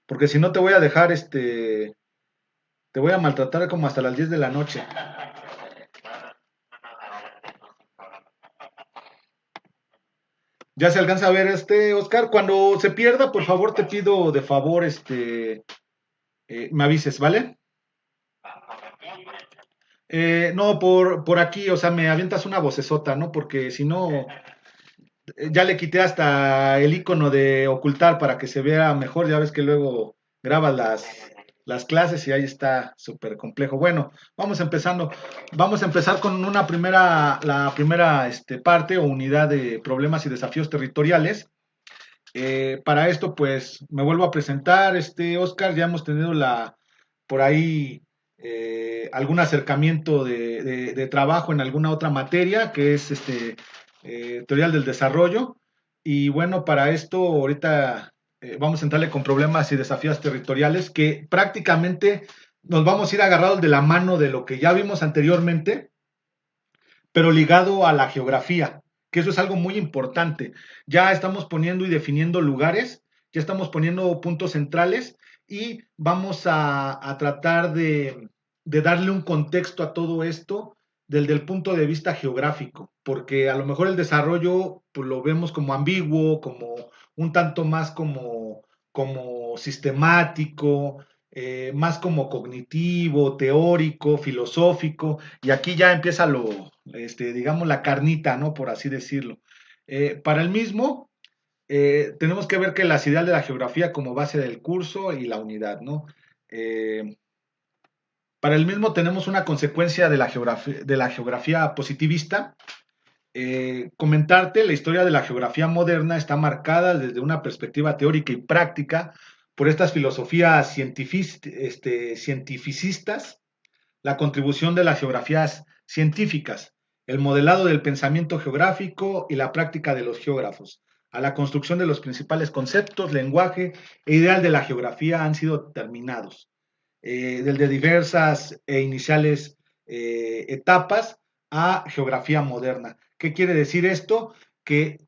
porque si no te voy a dejar, te voy a maltratar como hasta las 10 de la noche. Ya se alcanza a ver, Oscar, cuando se pierda, por favor, te pido de favor, me avises, ¿vale? No, por aquí, o sea, me avientas una vocesota, ¿no? Porque si no, ya le quité hasta el icono de ocultar para que se vea mejor. Ya ves que luego grabas las clases y ahí está súper complejo. Bueno, vamos empezando. Vamos a empezar con la primera parte o unidad de problemas y desafíos territoriales. Para esto, pues, me vuelvo a presentar, Oscar. Ya hemos tenido por ahí algún acercamiento de trabajo en alguna otra materia, que es teoría del desarrollo. Y bueno, para esto, ahorita vamos a entrarle con problemas y desafíos territoriales, que prácticamente nos vamos a ir agarrados de la mano de lo que ya vimos anteriormente, pero ligado a la geografía, que eso es algo muy importante. Ya estamos poniendo y definiendo lugares, ya estamos poniendo puntos centrales y vamos a tratar de darle un contexto a todo esto desde el punto de vista geográfico, porque a lo mejor el desarrollo pues, lo vemos como ambiguo, como un tanto más como sistemático, más como cognitivo, teórico, filosófico, y aquí ya empieza digamos, la carnita, ¿no? Por así decirlo. Para el mismo, tenemos que ver que las ideas de la geografía como base del curso y la unidad, ¿no? Eh, para el mismo tenemos una consecuencia de la geografía positivista. Comentarte, la historia de la geografía moderna está marcada desde una perspectiva teórica y práctica por estas filosofías cientificistas, la contribución de las geografías científicas, el modelado del pensamiento geográfico y la práctica de los geógrafos. A la construcción de los principales conceptos, lenguaje e ideal de la geografía han sido terminados, desde diversas e iniciales etapas a geografía moderna. ¿Qué quiere decir esto? Que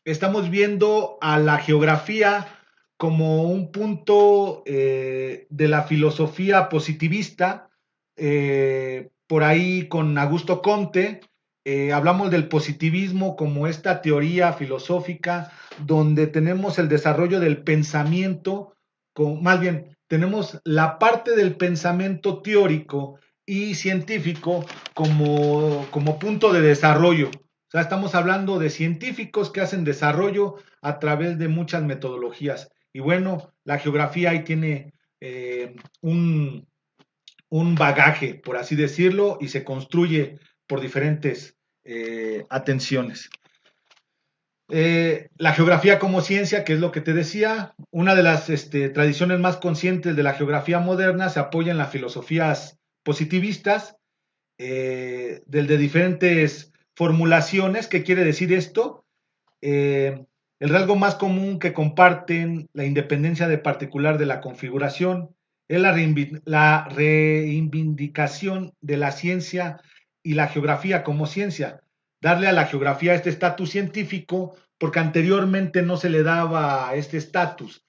estamos viendo a la geografía como un punto de la filosofía positivista, por ahí con Augusto Comte, hablamos del positivismo como esta teoría filosófica donde tenemos el desarrollo del pensamiento, más bien, tenemos la parte del pensamiento teórico y científico como punto de desarrollo. O sea, estamos hablando de científicos que hacen desarrollo a través de muchas metodologías. Y bueno, la geografía ahí tiene un bagaje, por así decirlo, y se construye por diferentes atenciones. La geografía como ciencia, que es lo que te decía, una de las tradiciones más conscientes de la geografía moderna se apoya en las filosofías positivistas, de diferentes formulaciones. ¿Qué quiere decir esto? El rasgo más común que comparten la independencia de particular de la configuración es la reivindicación de la ciencia y la geografía como ciencia, darle a la geografía este estatus científico porque anteriormente no se le daba este estatus.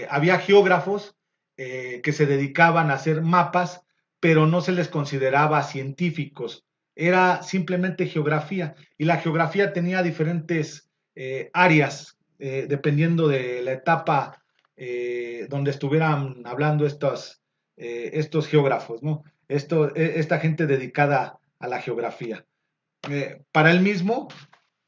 Había geógrafos que se dedicaban a hacer mapas, pero no se les consideraba científicos, era simplemente geografía y la geografía tenía diferentes áreas, dependiendo de la etapa donde estuvieran hablando estos geógrafos, ¿no? Esta gente dedicada a la geografía. Para el mismo,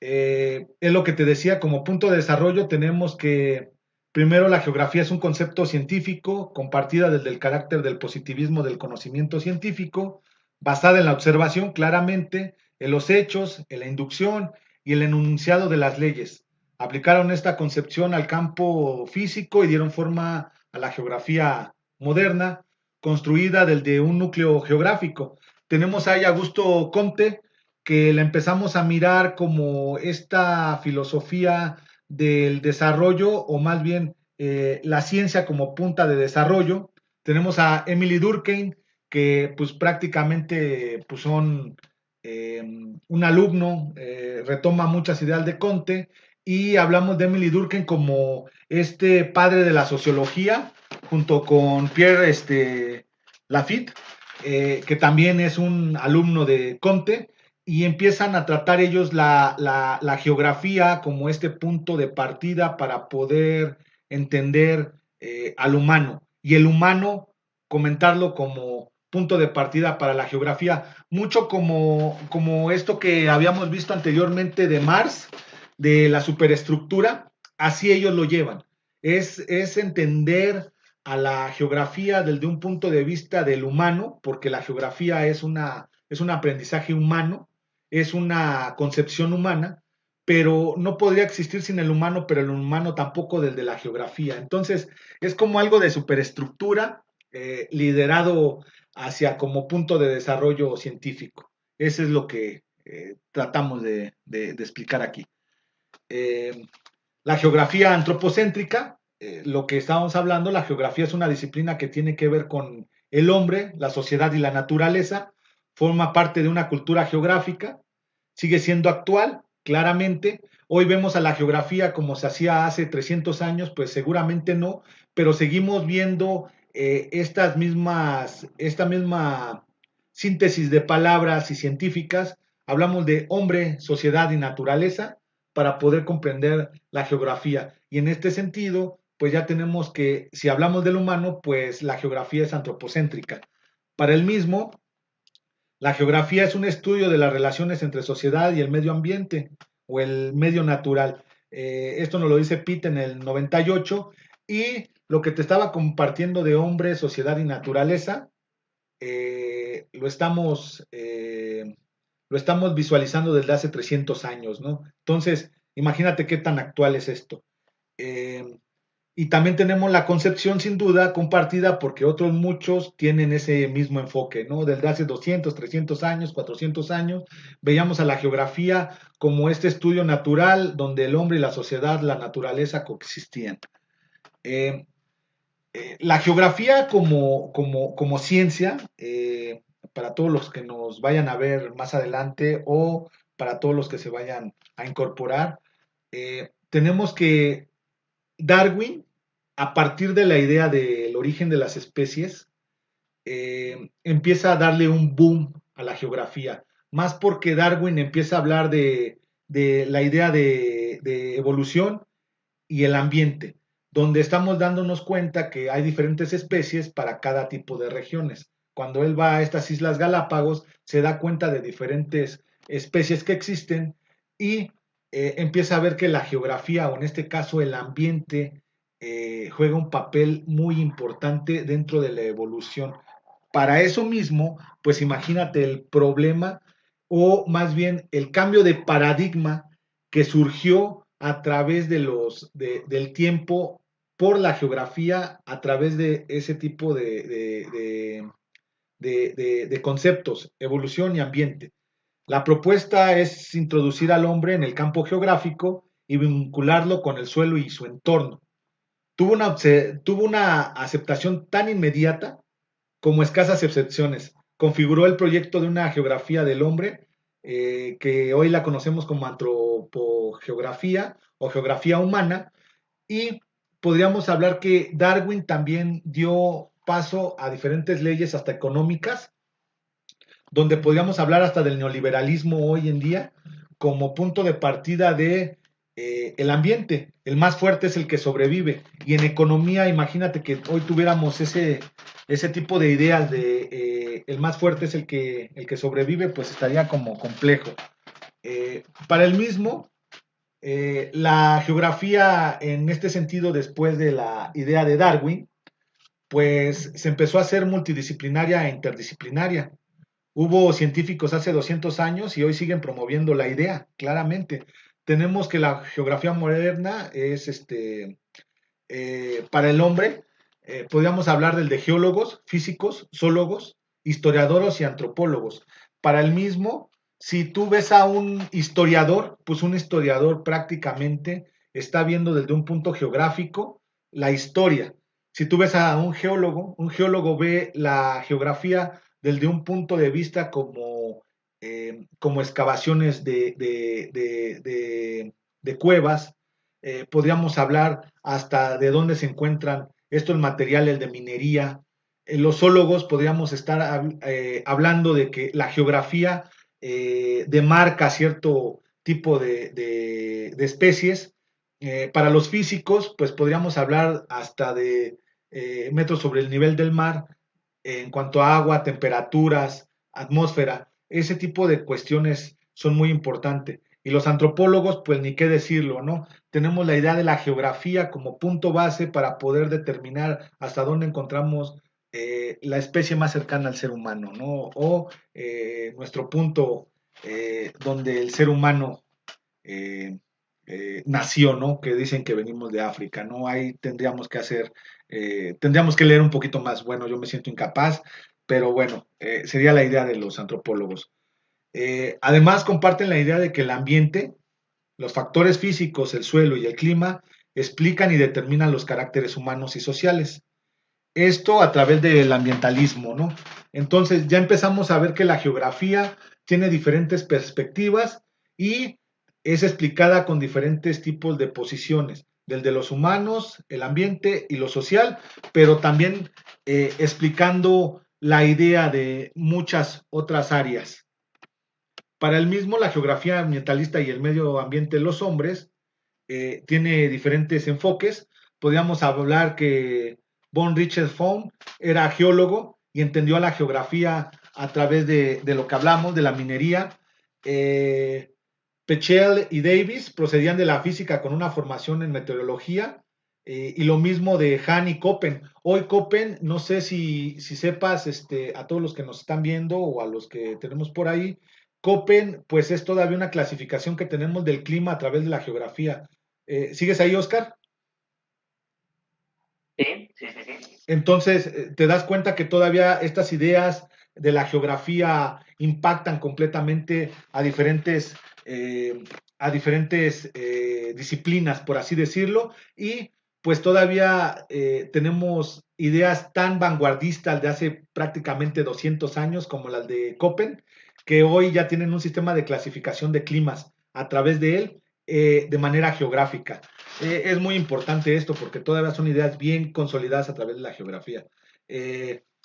es lo que te decía, como punto de desarrollo tenemos que, primero, la geografía es un concepto científico compartida desde el carácter del positivismo del conocimiento científico, basada en la observación claramente, en los hechos, en la inducción y el enunciado de las leyes. Aplicaron esta concepción al campo físico y dieron forma a la geografía moderna, construida desde un núcleo geográfico. Tenemos ahí a Augusto Comte, que la empezamos a mirar como esta filosofía del desarrollo, o más bien la ciencia como punta de desarrollo. Tenemos a Emily Durkheim, que pues prácticamente pues son un alumno, retoma muchas ideas de Comte, y hablamos de Emily Durkheim como este padre de la sociología, junto con Pierre Lafitte, que también es un alumno de Comte, y empiezan a tratar ellos la geografía como este punto de partida para poder entender al humano, y el humano comentarlo como punto de partida para la geografía, mucho como esto que habíamos visto anteriormente de Mars, de la superestructura, así ellos lo llevan. Es entender a la geografía desde un punto de vista del humano, porque la geografía es un aprendizaje humano, es una concepción humana, pero no podría existir sin el humano, pero el humano tampoco desde la geografía. Entonces, es como algo de superestructura liderado hacia como punto de desarrollo científico. Eso es lo que tratamos de explicar aquí. Eh, la geografía antropocéntrica, lo que estábamos hablando, la geografía es una disciplina que tiene que ver con el hombre, la sociedad y la naturaleza, forma parte de una cultura geográfica, sigue siendo actual, claramente. Hoy vemos a la geografía como se hacía hace 300 años, pues seguramente no, pero seguimos viendo esta misma síntesis de palabras y científicas. Hablamos de hombre, sociedad y naturaleza para poder comprender la geografía. Y en este sentido, pues ya tenemos que, si hablamos del humano, pues la geografía es antropocéntrica. Para el mismo, la geografía es un estudio de las relaciones entre sociedad y el medio ambiente o el medio natural. Esto nos lo dice Pitt en el 98 y lo que te estaba compartiendo de hombre, sociedad y naturaleza, eh, lo, estamos, eh, lo estamos visualizando desde hace 300 años, ¿no? Entonces, imagínate qué tan actual es esto. Eh, y también tenemos la concepción sin duda compartida porque otros muchos tienen ese mismo enfoque, ¿no? Desde hace 200, 300 años, 400 años, veíamos a la geografía como este estudio natural donde el hombre y la sociedad, la naturaleza coexistían. Eh, la geografía como ciencia, para todos los que nos vayan a ver más adelante o para todos los que se vayan a incorporar, tenemos que Darwin, a partir de la idea del origen de las especies, empieza a darle un boom a la geografía, más porque Darwin empieza a hablar de la idea de evolución y el ambiente, donde estamos dándonos cuenta que hay diferentes especies para cada tipo de regiones. Cuando él va a estas Islas Galápagos, se da cuenta de diferentes especies que existen y empieza a ver que la geografía, o en este caso el ambiente, juega un papel muy importante dentro de la evolución. Para eso mismo, pues imagínate el problema o más bien el cambio de paradigma que surgió a través del tiempo por la geografía, a través de ese tipo de conceptos, evolución y ambiente. La propuesta es introducir al hombre en el campo geográfico y vincularlo con el suelo y su entorno. Tuvo una aceptación tan inmediata como escasas excepciones. Configuró el proyecto de una geografía del hombre, que hoy la conocemos como antropogeografía o geografía humana, y podríamos hablar que Darwin también dio paso a diferentes leyes hasta económicas, donde podríamos hablar hasta del neoliberalismo hoy en día como punto de partida de el ambiente. El más fuerte es el que sobrevive. Y en economía, imagínate que hoy tuviéramos ese tipo de ideas de el más fuerte es el que sobrevive, pues estaría como complejo. Para el mismo, la geografía en este sentido, después de la idea de Darwin, pues se empezó a hacer multidisciplinaria e interdisciplinaria. Hubo científicos hace 200 años y hoy siguen promoviendo la idea, claramente. Tenemos que la geografía moderna es para el hombre, podríamos hablar del de geólogos, físicos, zoólogos, historiadores y antropólogos. Para el mismo, si tú ves a un historiador, pues un historiador prácticamente está viendo desde un punto geográfico la historia. Si tú ves a un geólogo ve la geografía desde un punto de vista como excavaciones de cuevas, podríamos hablar hasta de dónde se encuentran esto el material, el de minería. Los zoólogos podríamos estar hablando de que la geografía demarca cierto tipo de especies. Para los físicos, pues podríamos hablar hasta de metros sobre el nivel del mar en cuanto a agua, temperaturas, atmósfera. Ese tipo de cuestiones son muy importantes. Y los antropólogos, pues ni qué decirlo, ¿no? Tenemos la idea de la geografía como punto base para poder determinar hasta dónde encontramos la especie más cercana al ser humano, ¿no? O nuestro punto donde el ser humano eh, nació, ¿no? Que dicen que venimos de África, ¿no? Ahí tendríamos que hacer, tendríamos que leer un poquito más. Bueno, yo me siento incapaz, pero bueno, sería la idea de los antropólogos. Además, comparten la idea de que el ambiente, los factores físicos, el suelo y el clima explican y determinan los caracteres humanos y sociales. Esto a través del ambientalismo, ¿no? Entonces ya empezamos a ver que la geografía tiene diferentes perspectivas y es explicada con diferentes tipos de posiciones, del de los humanos, el ambiente y lo social, pero también explicando la idea de muchas otras áreas. Para el mismo, la geografía ambientalista y el medio ambiente de los hombres tiene diferentes enfoques. Podríamos hablar que von Richardson era geólogo y entendió a la geografía a través de lo que hablamos, de la minería. Pechel y Davis procedían de la física con una formación en meteorología, y lo mismo de Han y Köppen. Hoy Köppen, no sé si sepas, a todos los que nos están viendo o a los que tenemos por ahí, Köppen pues es todavía una clasificación que tenemos del clima a través de la geografía. ¿Sigues ahí, Oscar? Sí, sí, sí, sí. Entonces, te das cuenta que todavía estas ideas de la geografía impactan completamente a diferentes disciplinas, por así decirlo, y pues todavía tenemos ideas tan vanguardistas de hace prácticamente 200 años como las de Köppen, que hoy ya tienen un sistema de clasificación de climas a través de él de manera geográfica. Es muy importante esto porque todavía son ideas bien consolidadas a través de la geografía.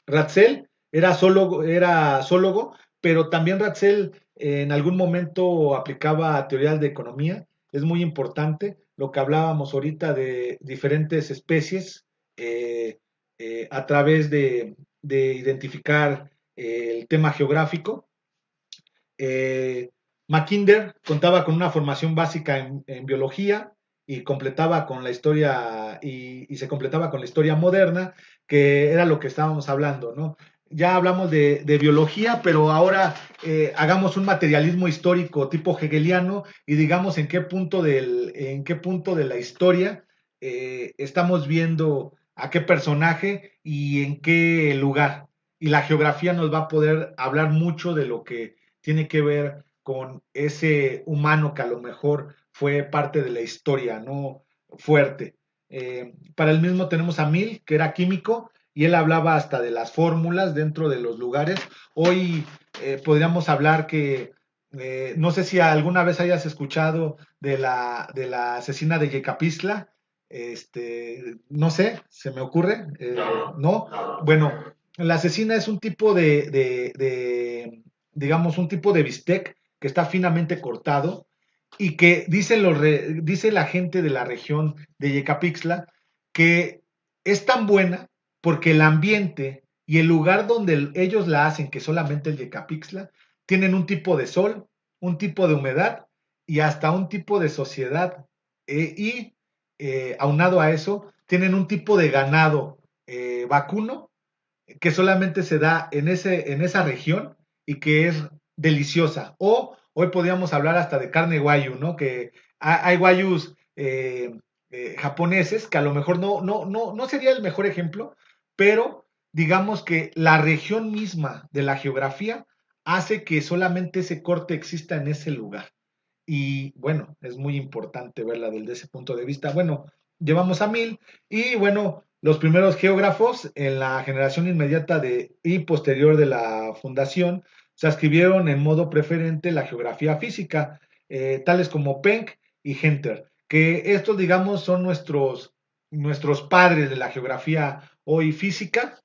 Ratzel era zoólogo, pero también Ratzel en algún momento aplicaba teorías de economía. Es muy importante lo que hablábamos ahorita de diferentes especies a través de identificar el tema geográfico. Mackinder contaba con una formación básica en biología y completaba con la historia y se completaba con la historia moderna, que era lo que estábamos hablando, ¿no? Ya hablamos de biología, pero ahora hagamos un materialismo histórico tipo hegeliano y digamos en qué punto de la historia estamos viendo a qué personaje y en qué lugar. Y la geografía nos va a poder hablar mucho de lo que tiene que ver con ese humano que a lo mejor fue parte de la historia, ¿no? Fuerte. Para el mismo tenemos a Mill, que era químico, y él hablaba hasta de las fórmulas dentro de los lugares. Hoy podríamos hablar que, no sé si alguna vez hayas escuchado de la asesina de Yecapistla, no sé, se me ocurre, No, ¿no? Bueno, la asesina es un tipo digamos, un tipo de bistec que está finamente cortado y que dice la gente de la región de Yecapixtla que es tan buena porque el ambiente y el lugar donde ellos la hacen, que solamente el Yecapixtla, tienen un tipo de sol, un tipo de humedad y hasta un tipo de sociedad. Y aunado a eso, tienen un tipo de ganado vacuno que solamente se da en esa región y que es deliciosa. O hoy podríamos hablar hasta de carne guayu, ¿no? Que hay guayus japoneses que a lo mejor no sería el mejor ejemplo, pero digamos que la región misma de la geografía hace que solamente ese corte exista en ese lugar. Y bueno, es muy importante verla desde ese punto de vista. Bueno, llevamos a Mill y bueno, los primeros geógrafos en la generación inmediata y posterior de la fundación se escribieron en modo preferente la geografía física, tales como Penck y Hunter, que estos, digamos, son nuestros padres de la geografía hoy física.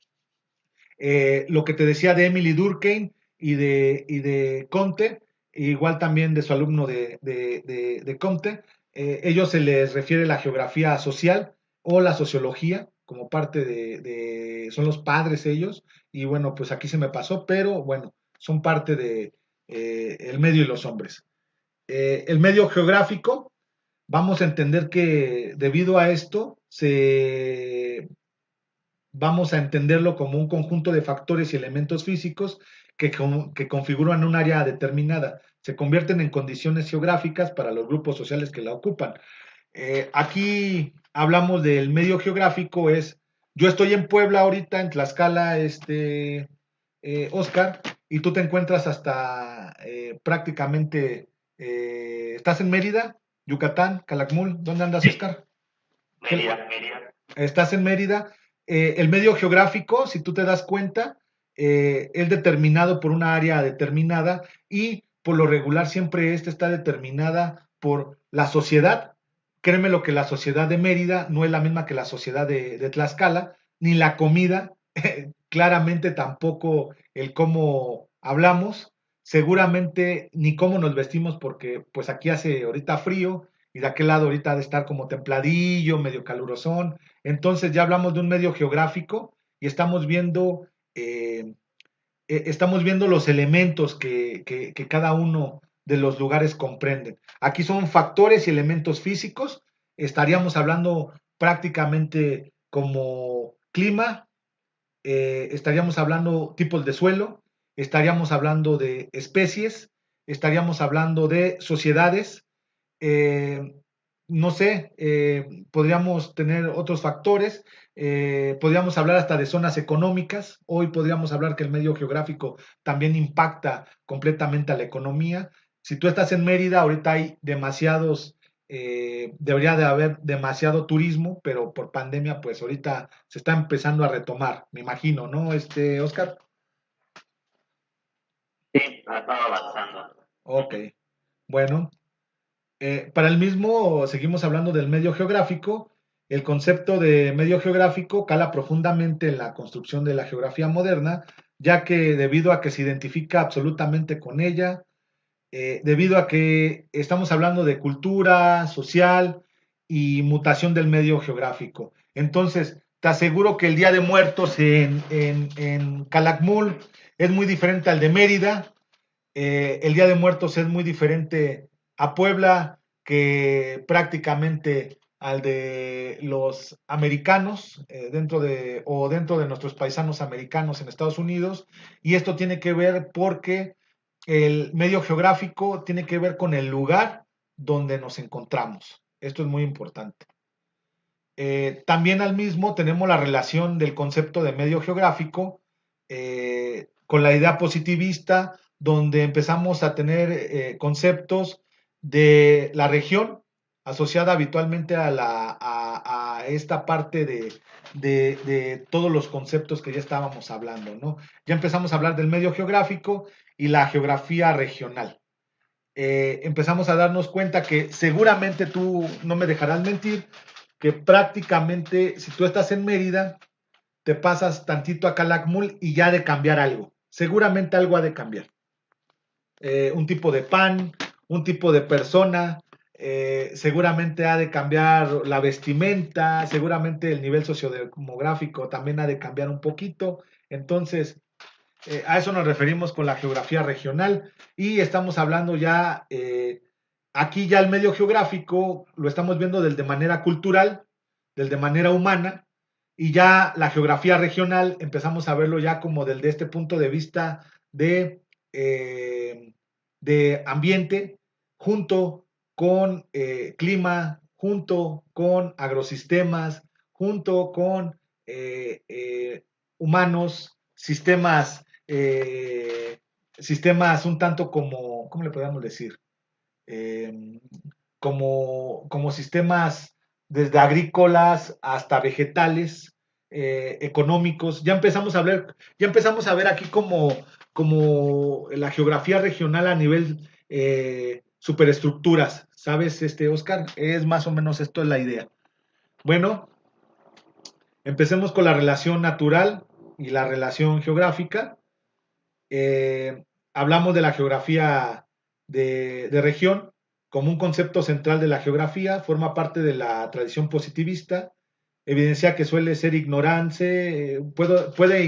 Lo que te decía de Emily Durkheim y de Comte, igual también de su alumno de Comte, ellos se les refiere la geografía social o la sociología como parte son los padres ellos, y bueno, pues aquí se me pasó, pero bueno, son parte de el medio y los hombres. El medio geográfico, vamos a entender que debido a esto vamos a entenderlo como un conjunto de factores y elementos físicos que configuran un área determinada, se convierten en condiciones geográficas para los grupos sociales que la ocupan. Aquí hablamos del medio geográfico, yo estoy en Puebla ahorita, en Tlaxcala, Oscar, y tú te encuentras hasta prácticamente, ¿estás en Mérida, Yucatán, Calakmul? ¿Dónde andas, Sí, Oscar? Mérida, Mérida. Estás en Mérida. El medio geográfico, si tú te das cuenta, es determinado por una área determinada y por lo regular siempre esta está determinada por la sociedad. Créeme lo que la sociedad de Mérida no es la misma que la sociedad de Tlaxcala, ni la comida, claramente tampoco el cómo hablamos, seguramente ni cómo nos vestimos porque pues aquí hace ahorita frío y de aquel lado ahorita ha de estar como templadillo, medio calurosón. Entonces ya hablamos de un medio geográfico y estamos viendo los elementos que cada uno de los lugares comprenden. Aquí son factores y elementos físicos. Estaríamos hablando prácticamente como clima, estaríamos hablando tipos de suelo, estaríamos hablando de especies, estaríamos hablando de sociedades, eh, no sé, podríamos tener otros factores, podríamos hablar hasta de zonas económicas, hoy podríamos hablar que el medio geográfico también impacta completamente a la economía. Si tú estás en Mérida, ahorita hay debería de haber demasiado turismo, pero por pandemia, pues ahorita se está empezando a retomar, me imagino, ¿no, Oscar? Sí, ha estado avanzando. Ok, bueno. Para el mismo, seguimos hablando del medio geográfico. El concepto de medio geográfico cala profundamente en la construcción de la geografía moderna, ya que debido a que se identifica absolutamente con ella, debido a que estamos hablando de cultura social y mutación del medio geográfico. Entonces, te aseguro que el Día de Muertos en Calakmul es muy diferente al de Mérida, el Día de Muertos es muy diferente a Puebla que prácticamente al de los americanos dentro de nuestros paisanos americanos en Estados Unidos, y esto tiene que ver porque el medio geográfico tiene que ver con el lugar donde nos encontramos. Esto es muy importante. También al mismo tenemos la relación del concepto de medio geográfico con la idea positivista, donde empezamos a tener conceptos de la región asociada habitualmente a esta parte de todos los conceptos que ya estábamos hablando, ¿no? Ya empezamos a hablar del medio geográfico y la geografía regional. Empezamos a darnos cuenta que seguramente tú no me dejarás mentir, que prácticamente si tú estás en Mérida, te pasas tantito a Calakmul y ya ha de cambiar algo. Seguramente algo ha de cambiar. Un tipo de pan, un tipo de persona, seguramente ha de cambiar la vestimenta, seguramente el nivel sociodemográfico también ha de cambiar un poquito. Entonces, a eso nos referimos con la geografía regional y estamos hablando ya, aquí ya el medio geográfico lo estamos viendo del de manera cultural, del de manera humana, y ya la geografía regional empezamos a verlo ya como del de este punto de vista de, eh, de ambiente, junto con clima, junto con agrosistemas, junto con humanos, sistemas un tanto como, ¿cómo le podríamos decir? Eh, como sistemas desde agrícolas hasta vegetales, económicos. Ya empezamos a ver aquí como la geografía regional a nivel superestructuras, ¿sabes, Oscar? Es más o menos esto es la idea. Bueno, Empecemos con la relación natural y la relación geográfica. Hablamos de la geografía de región como un concepto central de la geografía, forma parte de la tradición positivista, evidencia que suele ser puede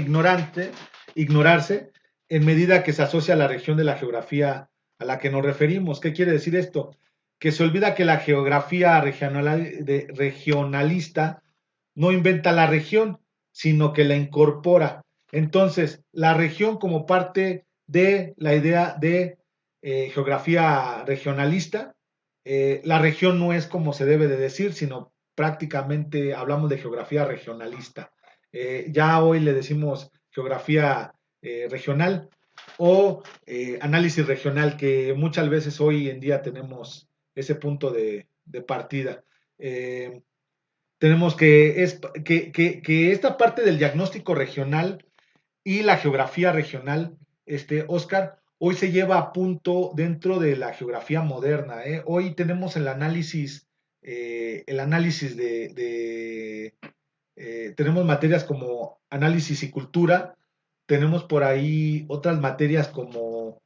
ignorarse en medida que se asocia a la región de la geografía a la que nos referimos. ¿Qué quiere decir esto? Que se olvida que la geografía regionalista no inventa la región, sino que la incorpora. Entonces, la región como parte de la idea de geografía regionalista, la región no es como se debe de decir, sino prácticamente hablamos de geografía regionalista. Ya hoy le decimos geografía regional o análisis regional, que muchas veces hoy en día tenemos ese punto de partida. Eh, tenemos que esta parte del diagnóstico regional y la geografía regional, Oscar, hoy se lleva a punto dentro de la geografía moderna. Hoy tenemos el análisis tenemos materias como análisis y cultura, tenemos por ahí otras materias como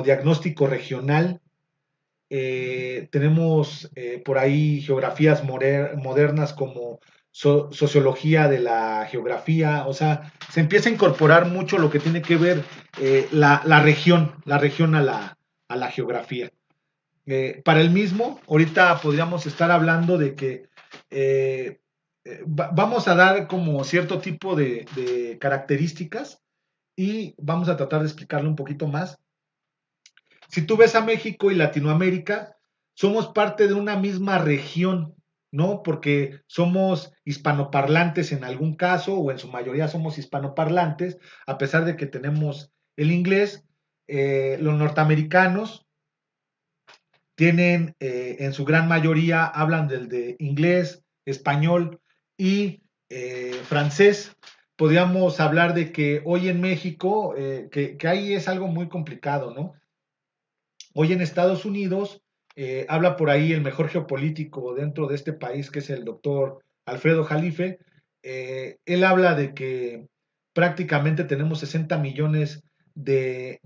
diagnóstico regional, tenemos por ahí geografías modernas como sociología de la geografía, o sea, se empieza a incorporar mucho lo que tiene que ver la región a la geografía. Para el mismo, ahorita podríamos estar hablando de que vamos a dar como cierto tipo de características y vamos a tratar de explicarlo un poquito más. Si tú ves a México y Latinoamérica, somos parte de una misma región, ¿no? Porque somos hispanoparlantes en algún caso, o en su mayoría somos hispanoparlantes, a pesar de que tenemos el inglés. Los norteamericanos tienen, en su gran mayoría, hablan del de inglés, español y francés. Podríamos hablar de que hoy en México, que ahí es algo muy complicado, ¿no? Hoy en Estados Unidos habla por ahí el mejor geopolítico dentro de este país, que es el doctor Alfredo Jalife. Él habla de que prácticamente tenemos 60 millones de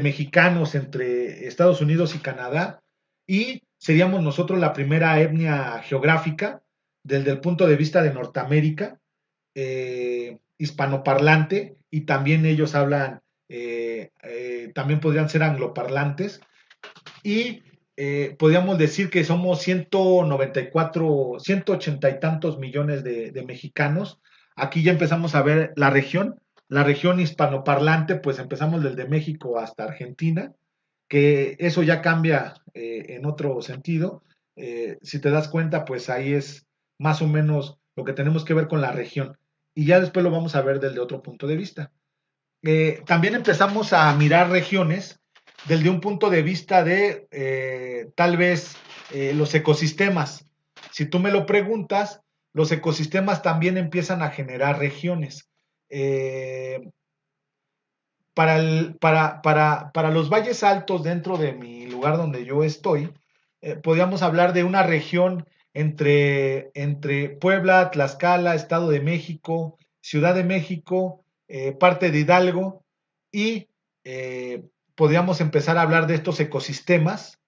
mexicanos entre Estados Unidos y Canadá, y seríamos nosotros la primera etnia geográfica desde el punto de vista de Norteamérica, hispanoparlante, y también ellos hablan, también podrían ser angloparlantes, y podríamos decir que somos 194, 180 y tantos millones de mexicanos. Aquí ya empezamos a ver la región hispanoparlante, pues empezamos desde México hasta Argentina, que eso ya cambia en otro sentido. Si te das cuenta, pues ahí es más o menos lo que tenemos que ver con la región. Y ya después lo vamos a ver desde otro punto de vista. También empezamos a mirar regiones desde un punto de vista de tal vez los ecosistemas. Si tú me lo preguntas, los ecosistemas también empiezan a generar regiones. Eh, para los valles altos dentro de mi lugar donde yo estoy, podríamos hablar de una región entre Puebla, Tlaxcala, Estado de México, Ciudad de México, parte de Hidalgo, y podríamos empezar a hablar de estos ecosistemas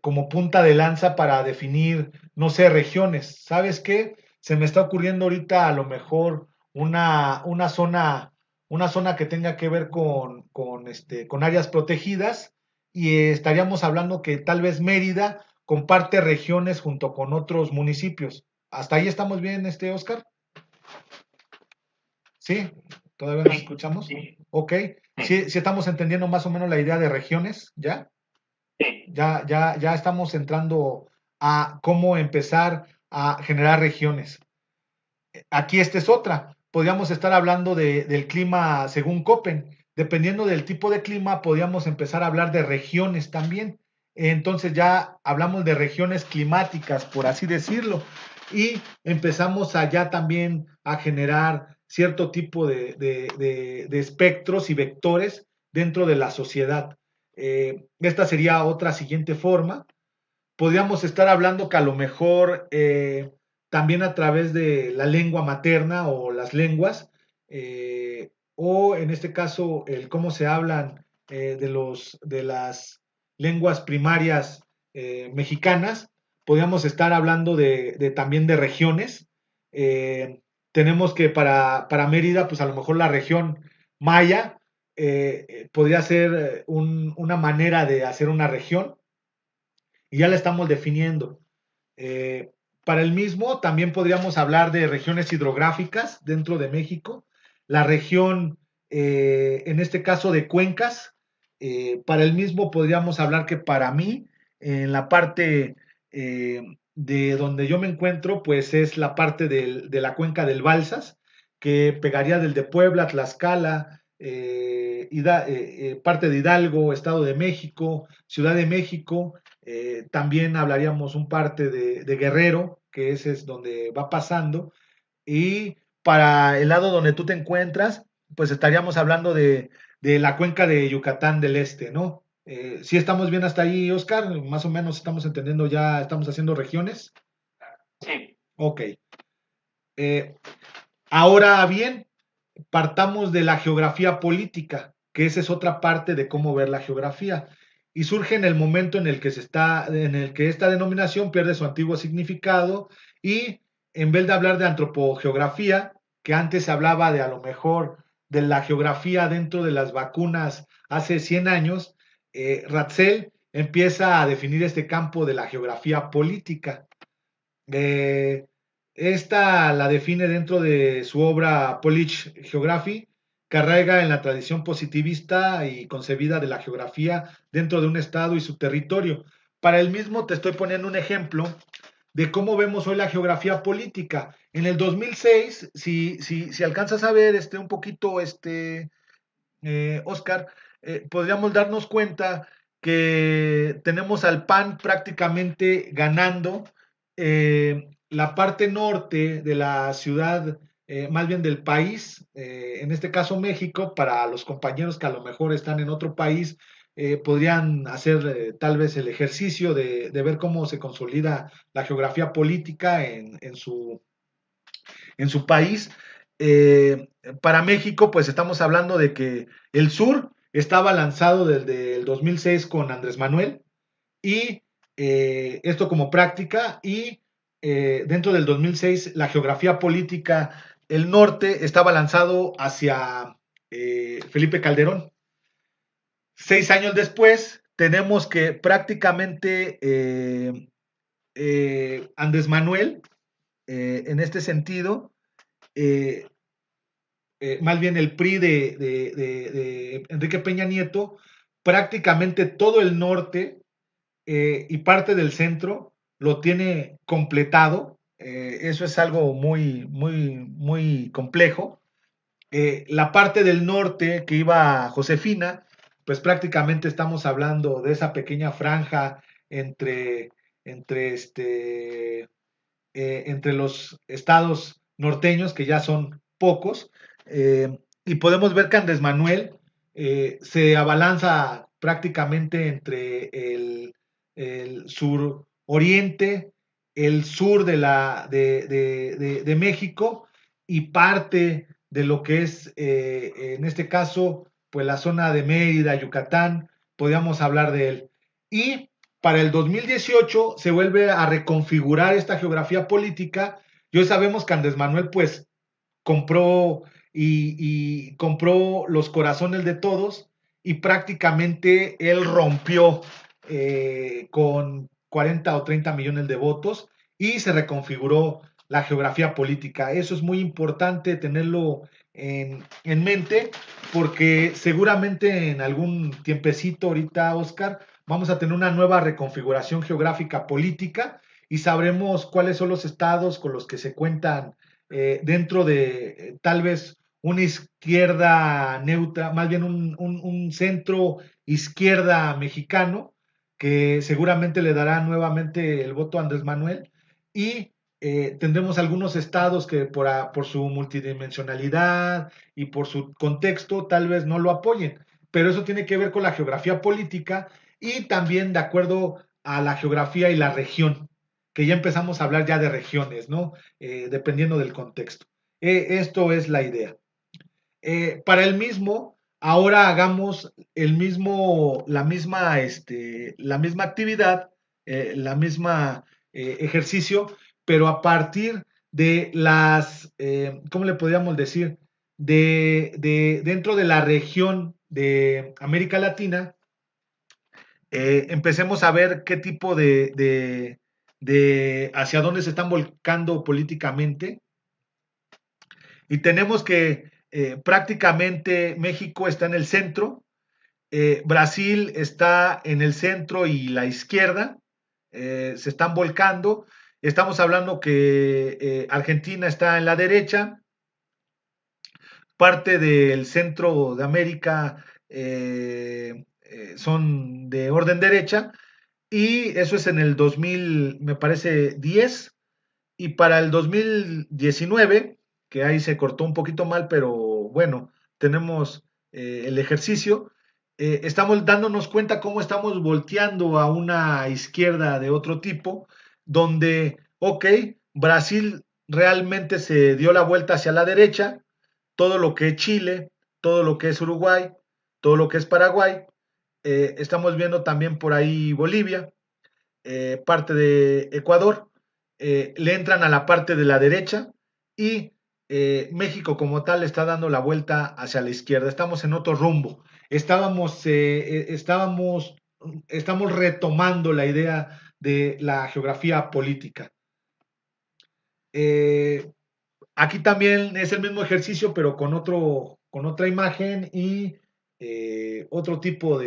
como punta de lanza para definir, no sé, regiones. ¿Sabes qué? Se me está ocurriendo ahorita a lo mejor una zona, una zona que tenga que ver con áreas protegidas, y estaríamos hablando que tal vez Mérida comparte regiones junto con otros municipios. ¿Hasta ahí estamos bien, Oscar? ¿Sí? ¿Todavía nos escuchamos? Sí, Ok. ¿Sí, sí estamos entendiendo más o menos la idea de regiones? ¿Ya? sí. Ya estamos entrando a cómo empezar a generar regiones. Aquí esta es otra. Podríamos estar hablando del clima según Köppen. Dependiendo del tipo de clima, podríamos empezar a hablar de regiones también. Entonces ya hablamos de regiones climáticas, por así decirlo. Y empezamos allá también a generar cierto tipo de espectros y vectores dentro de la sociedad. Esta sería otra siguiente forma. Podríamos estar hablando que a lo mejor también a través de la lengua materna o las lenguas, o en este caso el cómo se hablan de las lenguas primarias mexicanas. Podríamos estar hablando también de regiones. Tenemos que para Mérida, pues a lo mejor la región maya podría ser una manera de hacer una región y ya la estamos definiendo. Eh, para el mismo, también podríamos hablar de regiones hidrográficas dentro de México, la región, en este caso, de cuencas. Para el mismo podríamos hablar que para mí, en la parte de donde yo me encuentro, pues es la parte de la cuenca del Balsas, que pegaría del de Puebla, Tlaxcala, parte de Hidalgo, Estado de México, Ciudad de México. También hablaríamos un parte de Guerrero, que ese es donde va pasando. Y para el lado donde tú te encuentras, pues estaríamos hablando de la cuenca de Yucatán del Este, ¿no? Si estamos bien hasta ahí, Oscar, más o menos estamos entendiendo ya, estamos haciendo regiones. Sí, Ok. Eh, ahora bien, partamos de la geografía política, que esa es otra parte de cómo ver la geografía. Y surge en el momento en el que esta denominación pierde su antiguo significado y en vez de hablar de antropogeografía, que antes se hablaba de a lo mejor de la geografía dentro de las vacunas hace 100 años, Ratzel empieza a definir este campo de la geografía política. Eh, esta la define dentro de su obra Polish Geography, que arraiga en la tradición positivista y concebida de la geografía dentro de un estado y su territorio. Para el mismo te estoy poniendo un ejemplo de cómo vemos hoy la geografía política. En el 2006, si alcanzas a ver un poquito, Oscar, podríamos darnos cuenta que tenemos al PAN prácticamente ganando la parte norte de la ciudad, más bien del país, en este caso México, para los compañeros que a lo mejor están en otro país, podrían hacer tal vez el ejercicio de ver cómo se consolida la geografía política en su país. Para México, pues estamos hablando de que el sur estaba lanzado desde el 2006 con Andrés Manuel y esto como práctica y dentro del 2006 la geografía política, el norte estaba lanzado hacia Felipe Calderón. 6 años después tenemos que prácticamente Andrés Manuel, en este sentido, eh, más bien el PRI de Enrique Peña Nieto, prácticamente todo el norte y parte del centro lo tiene completado. Eso es algo muy complejo. La parte del norte que iba a Josefina, pues prácticamente estamos hablando de esa pequeña franja entre, entre, entre los estados norteños, que ya son pocos, y podemos ver que Andrés Manuel se abalanza prácticamente entre el sur oriente, el sur de México y parte de lo que es, en este caso, pues la zona de Mérida, Yucatán, podríamos hablar de él. Y para el 2018 se vuelve a reconfigurar esta geografía política y hoy sabemos que Andrés Manuel pues compró y compró los corazones de todos y prácticamente él rompió con 40 o 30 millones de votos y se reconfiguró la geografía política. Eso es muy importante tenerlo en mente porque seguramente en algún tiempecito ahorita, Oscar, vamos a tener una nueva reconfiguración geográfica política y sabremos cuáles son los estados con los que se cuentan dentro de tal vez una izquierda neutra, más bien un centro izquierda mexicano, que seguramente le dará nuevamente el voto a Andrés Manuel, y tendremos algunos estados que por su multidimensionalidad y por su contexto tal vez no lo apoyen, pero eso tiene que ver con la geografía política y también de acuerdo a la geografía y la región. que ya empezamos a hablar ya de regiones, ¿no? Dependiendo del contexto. Esto es la idea. Para el mismo, ahora hagamos la misma actividad, la misma ejercicio, pero a partir de ¿cómo le podríamos decir? Dentro de la región de América Latina, empecemos a ver qué tipo hacia dónde se están volcando políticamente. Y tenemos que prácticamente México está en el centro, Brasil está en el centro y la izquierda, se están volcando. Estamos hablando que Argentina está en la derecha, parte del centro de América son de orden derecha, y eso es en el 2000, me parece, 10, y para el 2019, que ahí se cortó un poquito mal, pero bueno, tenemos el ejercicio, estamos dándonos cuenta cómo estamos volteando a una izquierda de otro tipo, donde, ok, Brasil realmente se dio la vuelta hacia la derecha, todo lo que es Chile, todo lo que es Uruguay, todo lo que es Paraguay, estamos viendo también por ahí Bolivia, parte de Ecuador, le entran a la parte de la derecha, y México como tal está dando la vuelta hacia la izquierda. Estamos en otro rumbo. Estamos retomando la idea de la geografía política. Eh, Aquí también es el mismo ejercicio, pero con otra imagen y otro tipo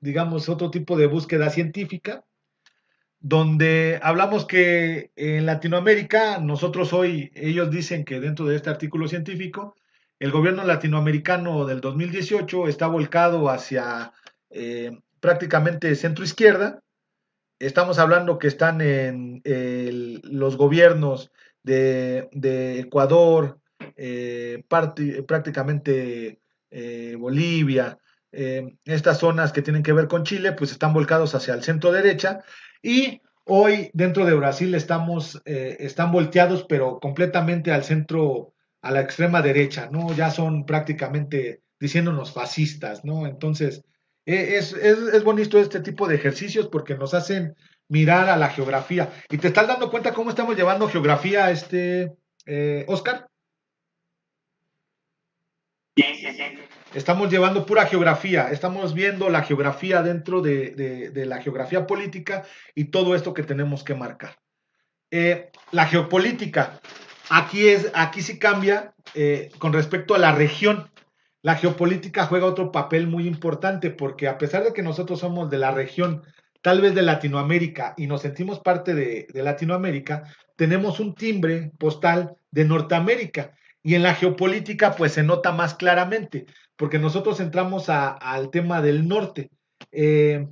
digamos, otro tipo de búsqueda científica, donde hablamos que en Latinoamérica, nosotros hoy, ellos dicen que dentro de este artículo científico, el gobierno latinoamericano del 2018 está volcado hacia prácticamente centro izquierda. Estamos hablando que están en los gobiernos de Ecuador, prácticamente Bolivia, estas zonas que tienen que ver con Chile, pues están volcados hacia el centro derecha, y hoy dentro de Brasil están volteados, pero completamente al centro, a la extrema derecha, ¿no? Ya son prácticamente diciéndonos fascistas, ¿no? Entonces, es bonito este tipo de ejercicios porque nos hacen mirar a la geografía. ¿Y te estás dando cuenta cómo estamos llevando geografía, Oscar? Sí, sí, sí. Estamos llevando pura geografía, estamos viendo la geografía dentro de la geografía política y todo esto que tenemos que marcar. La geopolítica, aquí sí cambia con respecto a la región. La geopolítica juega otro papel muy importante porque a pesar de que nosotros somos de la región, tal vez de Latinoamérica, y nos sentimos parte de Latinoamérica, tenemos un timbre postal de Norteamérica. Y en la geopolítica pues se nota más claramente, porque nosotros entramos al tema del norte. Eh,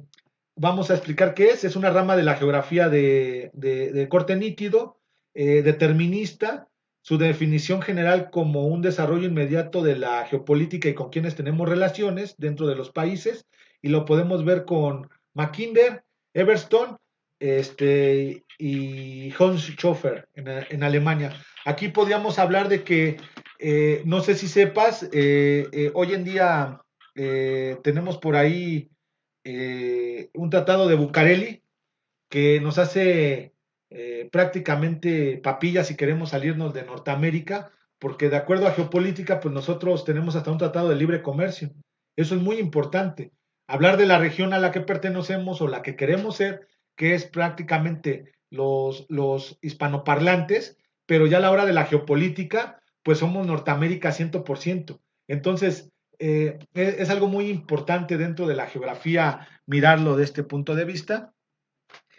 Vamos a explicar qué es. Es una rama de la geografía de corte nítido, determinista, su definición general como un desarrollo inmediato de la geopolítica y con quienes tenemos relaciones dentro de los países, y lo podemos ver con Mackinder, Everstone, y Hans Schofer en Alemania. Aquí podríamos hablar de que, no sé si sepas, hoy en día tenemos por ahí un tratado de Bucareli que nos hace prácticamente papilla si queremos salirnos de Norteamérica, porque de acuerdo a geopolítica, pues nosotros tenemos hasta un tratado de libre comercio. Eso es muy importante. Hablar de la región a la que pertenecemos o la que queremos ser, que es prácticamente los hispanoparlantes, pero ya a la hora de la geopolítica, pues somos Norteamérica 100%. Entonces, es algo muy importante dentro de la geografía mirarlo de este punto de vista.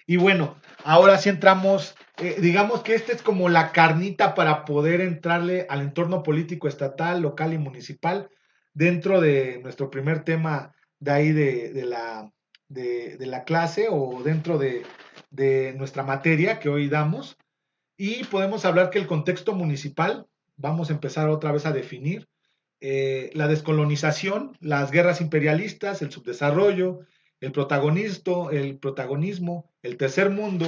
Y bueno, ahora sí entramos, digamos que esta es como la carnita para poder entrarle al entorno político estatal, local y municipal dentro de nuestro primer tema de ahí de la clase, o dentro de nuestra materia que hoy damos. Y podemos hablar que el contexto municipal, vamos a empezar otra vez a definir, la descolonización, las guerras imperialistas, el subdesarrollo, el protagonismo, el tercer mundo,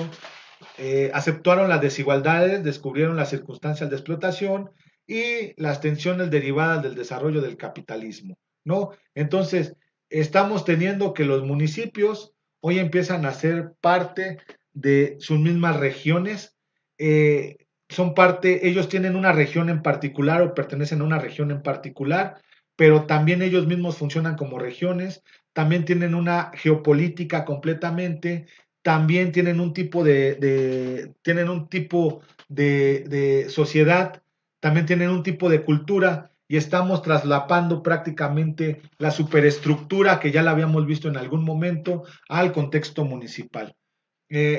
aceptaron las desigualdades, descubrieron las circunstancias de explotación y las tensiones derivadas del desarrollo del capitalismo, ¿no? Entonces, estamos teniendo que los municipios hoy empiezan a ser parte de sus mismas regiones, eh, son parte, ellos tienen una región en particular o pertenecen a una región en particular, pero también ellos mismos funcionan como regiones, también tienen una geopolítica completamente, también tienen un tipo tienen un tipo de sociedad, también tienen un tipo de cultura y estamos traslapando prácticamente la superestructura que ya la habíamos visto en algún momento al contexto municipal.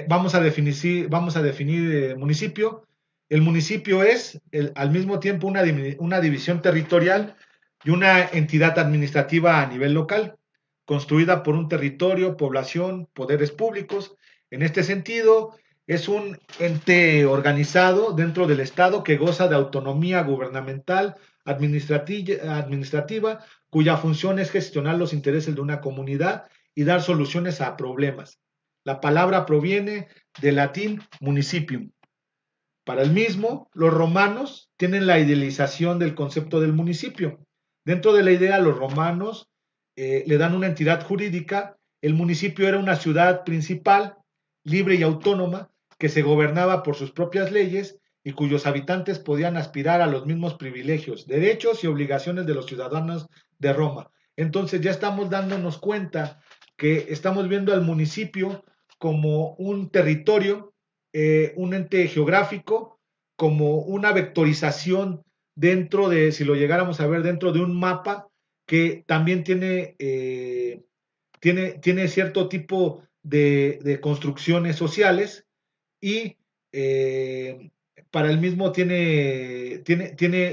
Vamos a definir municipio. El municipio es al mismo tiempo una división territorial y una entidad administrativa a nivel local, construida por un territorio, población, poderes públicos. En este sentido, es un ente organizado dentro del Estado que goza de autonomía gubernamental, administrativa, cuya función es gestionar los intereses de una comunidad y dar soluciones a problemas. La palabra proviene del latín municipium. Para el mismo, los romanos tienen la idealización del concepto del municipio. Dentro de la idea, los romanos le dan una entidad jurídica. El municipio era una ciudad principal, libre y autónoma, que se gobernaba por sus propias leyes y cuyos habitantes podían aspirar a los mismos privilegios, derechos y obligaciones de los ciudadanos de Roma. Entonces ya estamos dándonos cuenta que estamos viendo al municipio como un territorio, un ente geográfico, como una vectorización dentro de, si lo llegáramos a ver, dentro de un mapa que también tiene cierto tipo de construcciones sociales y para el mismo tiene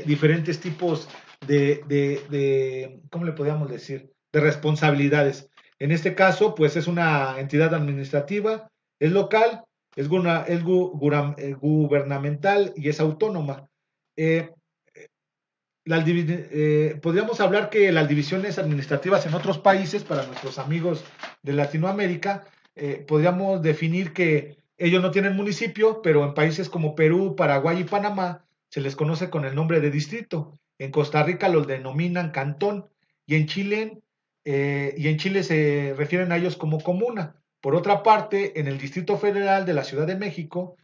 diferentes tipos ¿cómo le podríamos decir? De responsabilidades. En este caso, pues es una entidad administrativa, es local, es gubernamental y es autónoma. Eh, podríamos hablar que las divisiones administrativas en otros países, para nuestros amigos de Latinoamérica, podríamos definir que ellos no tienen municipio, pero en países como Perú, Paraguay y Panamá se les conoce con el nombre de distrito. En Costa Rica los denominan cantón y en Chile se refieren a ellos como comuna. Por otra parte, en el Distrito Federal de la Ciudad de México,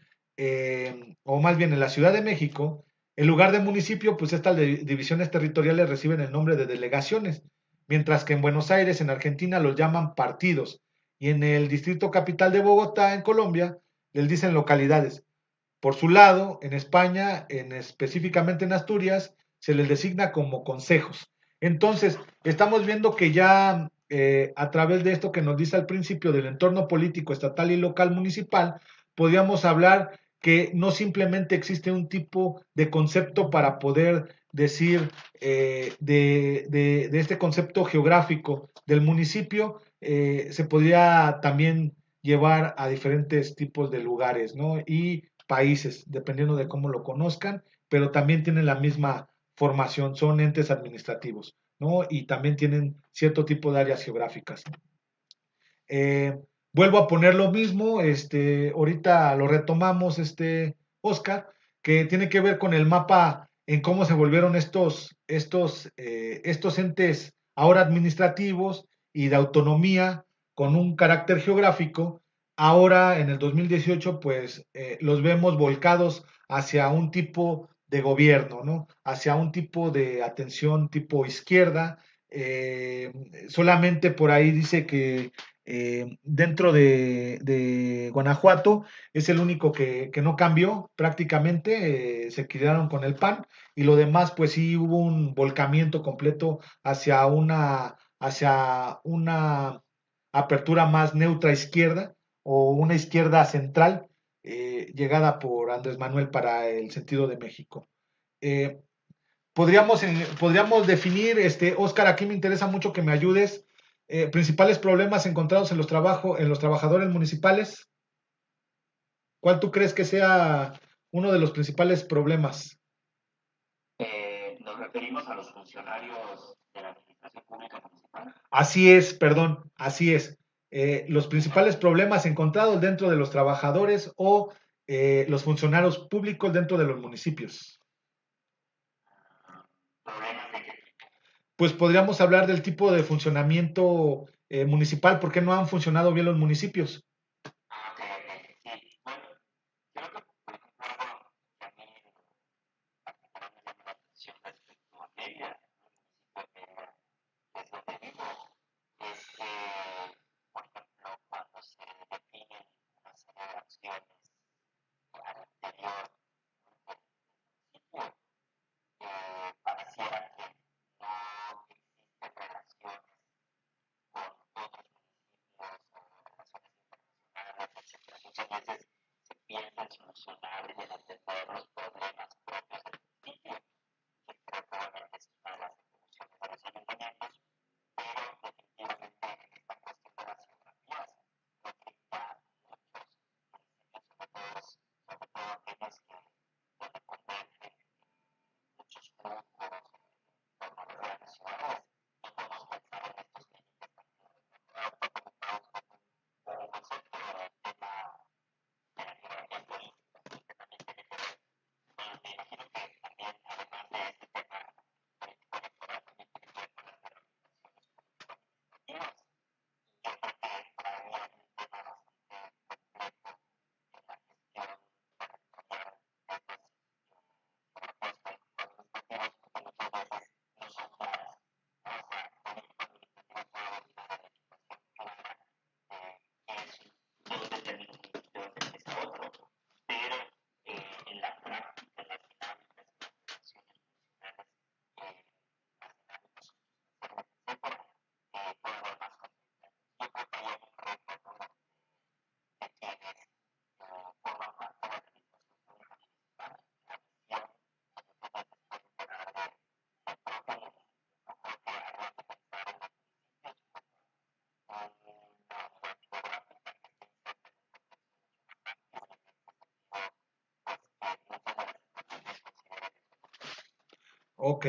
o más bien en la Ciudad de México, en lugar de municipio, pues estas divisiones territoriales reciben el nombre de delegaciones, mientras que en Buenos Aires, en Argentina, los llaman partidos, y en el Distrito Capital de Bogotá, en Colombia, les dicen localidades. Por su lado, en España, específicamente en Asturias, se les designa como consejos. Entonces, estamos viendo que ya a través de esto que nos dice al principio del entorno político estatal y local municipal, podríamos hablar que no simplemente existe un tipo de concepto para poder decir de este concepto geográfico del municipio, se podría también llevar a diferentes tipos de lugares, ¿no? Y países, dependiendo de cómo lo conozcan, pero también tienen la misma formación, son entes administrativos, ¿no? Y también tienen cierto tipo de áreas geográficas. Eh, Vuelvo a poner lo mismo, ahorita lo retomamos, Oscar, que tiene que ver con el mapa en cómo se volvieron estos entes ahora administrativos y de autonomía con un carácter geográfico. Ahora, en el 2018, pues los vemos volcados hacia un tipo de gobierno, ¿no? Hacia un tipo de atención tipo izquierda. Solamente por ahí dice que dentro de Guanajuato es el único que no cambió prácticamente, se quedaron con el PAN y lo demás pues sí hubo un volcamiento completo hacia una apertura más neutra izquierda o una izquierda central llegada por Andrés Manuel para el sentido de México. Eh, podríamos definir, Oscar, aquí me interesa mucho que me ayudes, principales problemas encontrados en los trabajadores municipales. ¿Cuál tú crees que sea uno de los principales problemas? Nos referimos a los funcionarios de la Administración Pública Municipal. Así es, perdón, así es. los principales problemas encontrados dentro de los trabajadores o los funcionarios públicos dentro de los municipios. ¿Problemas de qué tipo? Pues podríamos hablar del tipo de funcionamiento municipal, ¿por qué no han funcionado bien los municipios? Ok, ok. Sí, bueno, creo que, por ejemplo, algo que a mí particularmente me llama la atención respecto a Mérida, el municipio de Mérida, que es donde vivo, es que, por ejemplo, cuando se definen una serie de acciones al interior del municipio, pareciera que no existen relaciones con otros municipios o relaciones internacionales, etcétera. Muchas veces se piensa en solucionar y en atender los problemas propios del municipio, que creo que obviamente es una de las atribuciones de los ayuntamientos, pero definitivamente en esta cuestión de las geografías, creo que ya muchos municipios, sobre todo aquellos que donde convergen muchos grupos en torno a las grandes ciudades, no podemos pensar en estos límites tan claros. Ahora estoy preocupado con un concepto del tema de la geografía política, que también tiene que ver. Bueno, me imagino que también, además de este tema político electoral, también tiene que ver con las determinaciones político-administrativas. Y yo creo que para mí hay un tema bastante complejo en la gestión territorial de estas geografías político-administrativas, porque muchas veces no son claras. ¿No? O sea, político-administrativa puede haber una delimitación clara de qué es, dónde termina un municipio, dónde empieza otro, pero en la práctica, en las dinámicas, en las relaciones funcionales, las dinámicas sociales, etcétera, puede haber más complejidad. Yo creo que hay un reto de quienes forman parte de la administración pública municipal, la visión que muchas veces puede quedar del propio municipio. No creo que habría que pensar en los municipios como una unidad geográfica que esté inserta en un contexto mucho más amplio y en este sentido, pues que muchas de las situaciones considere que son complejas. Ok,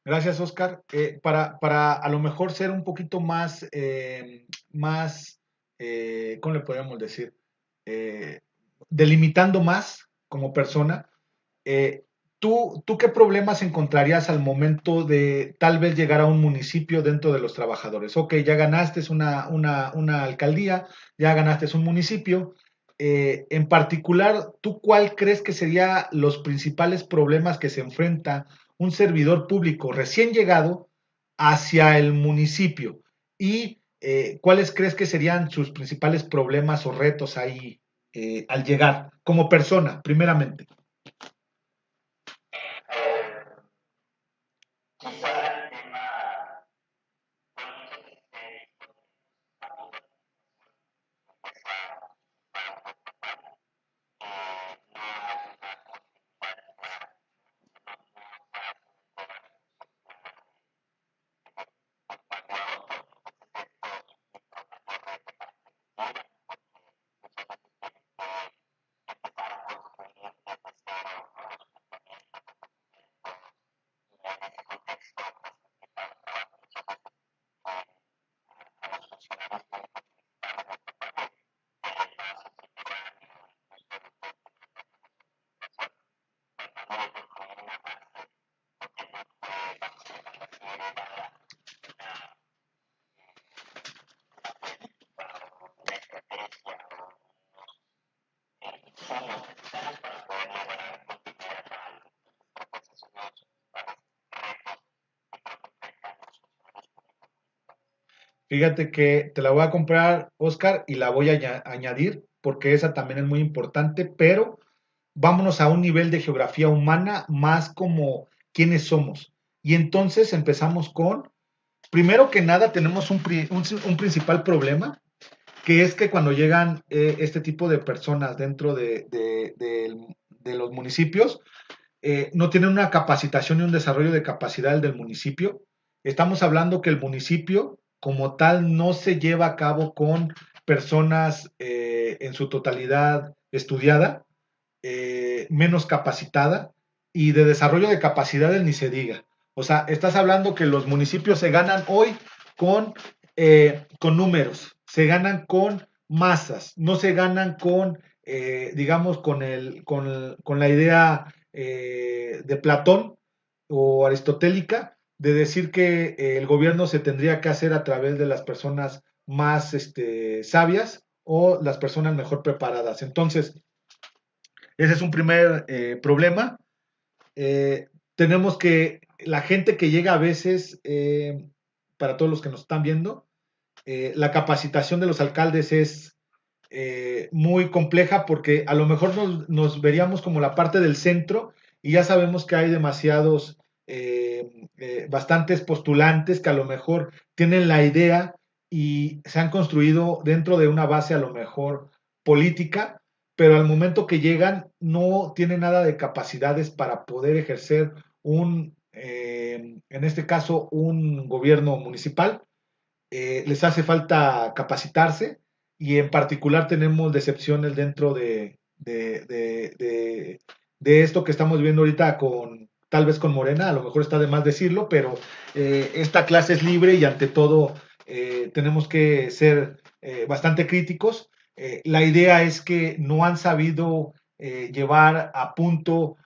gracias Oscar. Para a lo mejor ser un poquito más, ¿cómo le podríamos decir? Eh, Delimitando más como persona, eh, ¿tú qué problemas encontrarías al momento de tal vez llegar a un municipio dentro de los trabajadores? Ok, ya ganaste una alcaldía, ya ganaste un municipio. En particular, ¿tú cuál crees que serían los principales problemas que se enfrenta un servidor público recién llegado hacia el municipio? ¿Y cuáles crees que serían sus principales problemas o retos ahí al llegar como persona, primeramente? Quizá el tema, bueno, muchas veces he visto que los cambios de administración empieza para un poco tarde. No hay una continuidad clara, no se hace una entrega de función clara de un cambio a otro. Entonces esto implica un mayor reto para quienes llegan, porque muchas veces tienen que empezar a construir desde cero nuevos planteamientos, documentos, y en ese contexto pues facilitar el trabajo muchas veces a los funcionarios públicos municipales les toca ver el paso subterráneo, incluso de todo este proceso de administración, tratando de construir una base porque no fue, vamos a llamarlo así, heredada una, una política o una estrategia o unos insumos necesarios para poder lograr continuidad a algo. Entonces creo que ese es uno de los principales retos que creo que enfrentan los funcionarios públicos municipales. Fíjate que te la voy a comprar, Oscar, y la voy a añadir porque esa también es muy importante, pero vámonos a un nivel de geografía humana más como quiénes somos. Y entonces empezamos con, primero que nada, tenemos un principal problema, que es que cuando llegan este tipo de personas dentro de los municipios, no tienen una capacitación y un desarrollo de capacidad del municipio. Estamos hablando que el municipio como tal no se lleva a cabo con personas en su totalidad estudiada, menos capacitada y de desarrollo de capacidades ni se diga. O sea, estás hablando que los municipios se ganan hoy con números. se ganan con masas, no se ganan con, digamos, con la idea de Platón o aristotélica de decir que el gobierno se tendría que hacer a través de las personas más sabias o las personas mejor preparadas. Entonces, ese es un primer problema. Tenemos que la gente que llega a veces, para todos los que nos están viendo, la capacitación de los alcaldes es muy compleja porque a lo mejor nos veríamos como la parte del centro y ya sabemos que hay demasiados, bastantes postulantes que a lo mejor tienen la idea y se han construido dentro de una base a lo mejor política, pero al momento que llegan no tienen nada de capacidades para poder ejercer en este caso, un gobierno municipal. Les hace falta capacitarse y en particular tenemos decepciones dentro de esto que estamos viendo ahorita con tal vez con Morena, a lo mejor está de más decirlo, pero esta clase es libre y ante todo tenemos que ser bastante críticos. La idea es que no han sabido llevar a punto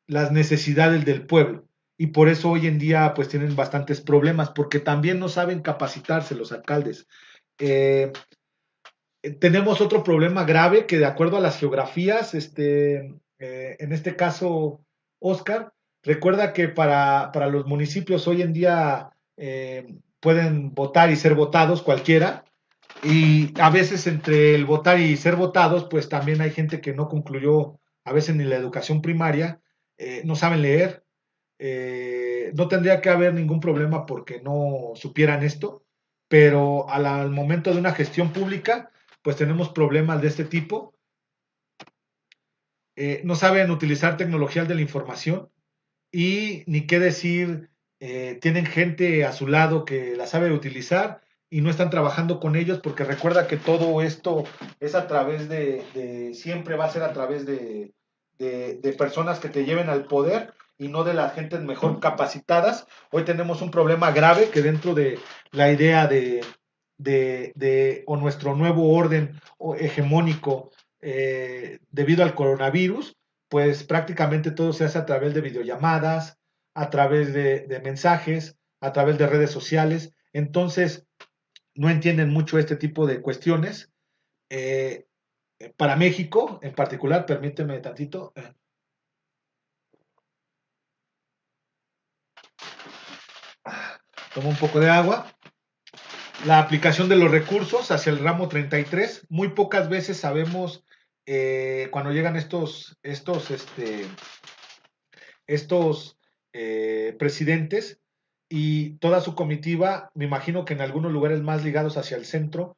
las necesidades del pueblo y por eso hoy en día pues tienen bastantes problemas porque también no saben capacitarse los alcaldes. Eh, Tenemos otro problema grave que de acuerdo a las geografías, en este caso, Oscar, recuerda que para los municipios hoy en día pueden votar y ser votados cualquiera, y a veces entre el votar y ser votados, pues también hay gente que no concluyó a veces ni la educación primaria, no saben leer, no tendría que haber ningún problema porque no supieran esto, pero al momento de una gestión pública, pues tenemos problemas de este tipo. No saben utilizar tecnología de la información y ni qué decir, tienen gente a su lado que la sabe utilizar y no están trabajando con ellos porque recuerda que todo esto es a través siempre va a ser a través de personas que te lleven al poder y no de las gentes mejor capacitadas. Hoy tenemos un problema grave que dentro de la idea o nuestro nuevo orden hegemónico debido al coronavirus, pues prácticamente todo se hace a través de videollamadas, a través de mensajes, a través de redes sociales. Entonces, no entienden mucho este tipo de cuestiones. Eh, para México, en particular, permíteme tantito. Tomo un poco de agua. La aplicación de los recursos hacia el ramo 33. Muy pocas veces sabemos cuando llegan estos presidentes y toda su comitiva, me imagino que en algunos lugares más ligados hacia el centro,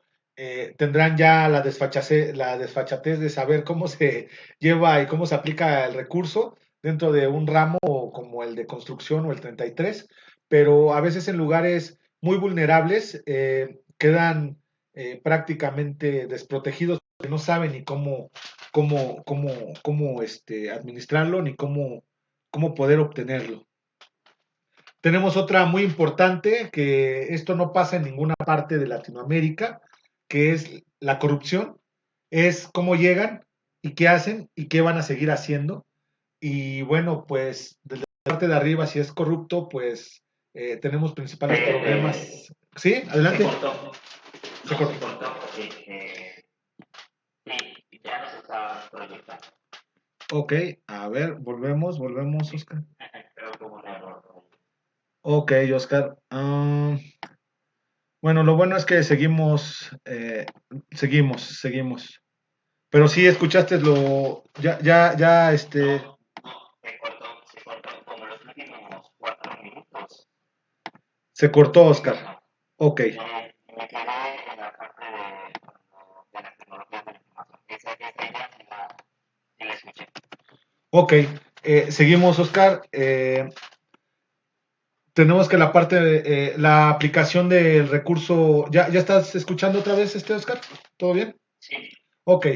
tendrán ya la desfachatez de saber cómo se lleva y cómo se aplica el recurso dentro de un ramo como el de construcción o el 33, pero a veces en lugares muy vulnerables quedan prácticamente desprotegidos porque no saben ni cómo administrarlo ni cómo poder obtenerlo. Tenemos otra muy importante, que esto no pasa en ninguna parte de Latinoamérica, que es la corrupción. Es cómo llegan y qué hacen y qué van a seguir haciendo. Y bueno, pues desde la parte de arriba, si es corrupto, pues tenemos principales problemas. ¿Sí? Adelante. Se cortó. Se cortó porque sí, ya nos está proyectando. Ok, a ver, volvemos, Oscar. Pero como un error. Ok, Oscar. Bueno, lo bueno es que seguimos. Pero sí escuchaste No, no, se cortó como los últimos 4 minutos. se cortó, Oscar. Ok, Me quedé en la parte de las tecnologías de la información. Esa idea sí la escuché. ok. Seguimos, Oscar. Tenemos que la aplicación del recurso, ¿ya estás escuchando otra vez, Oscar? ¿Todo bien? Sí. Ok.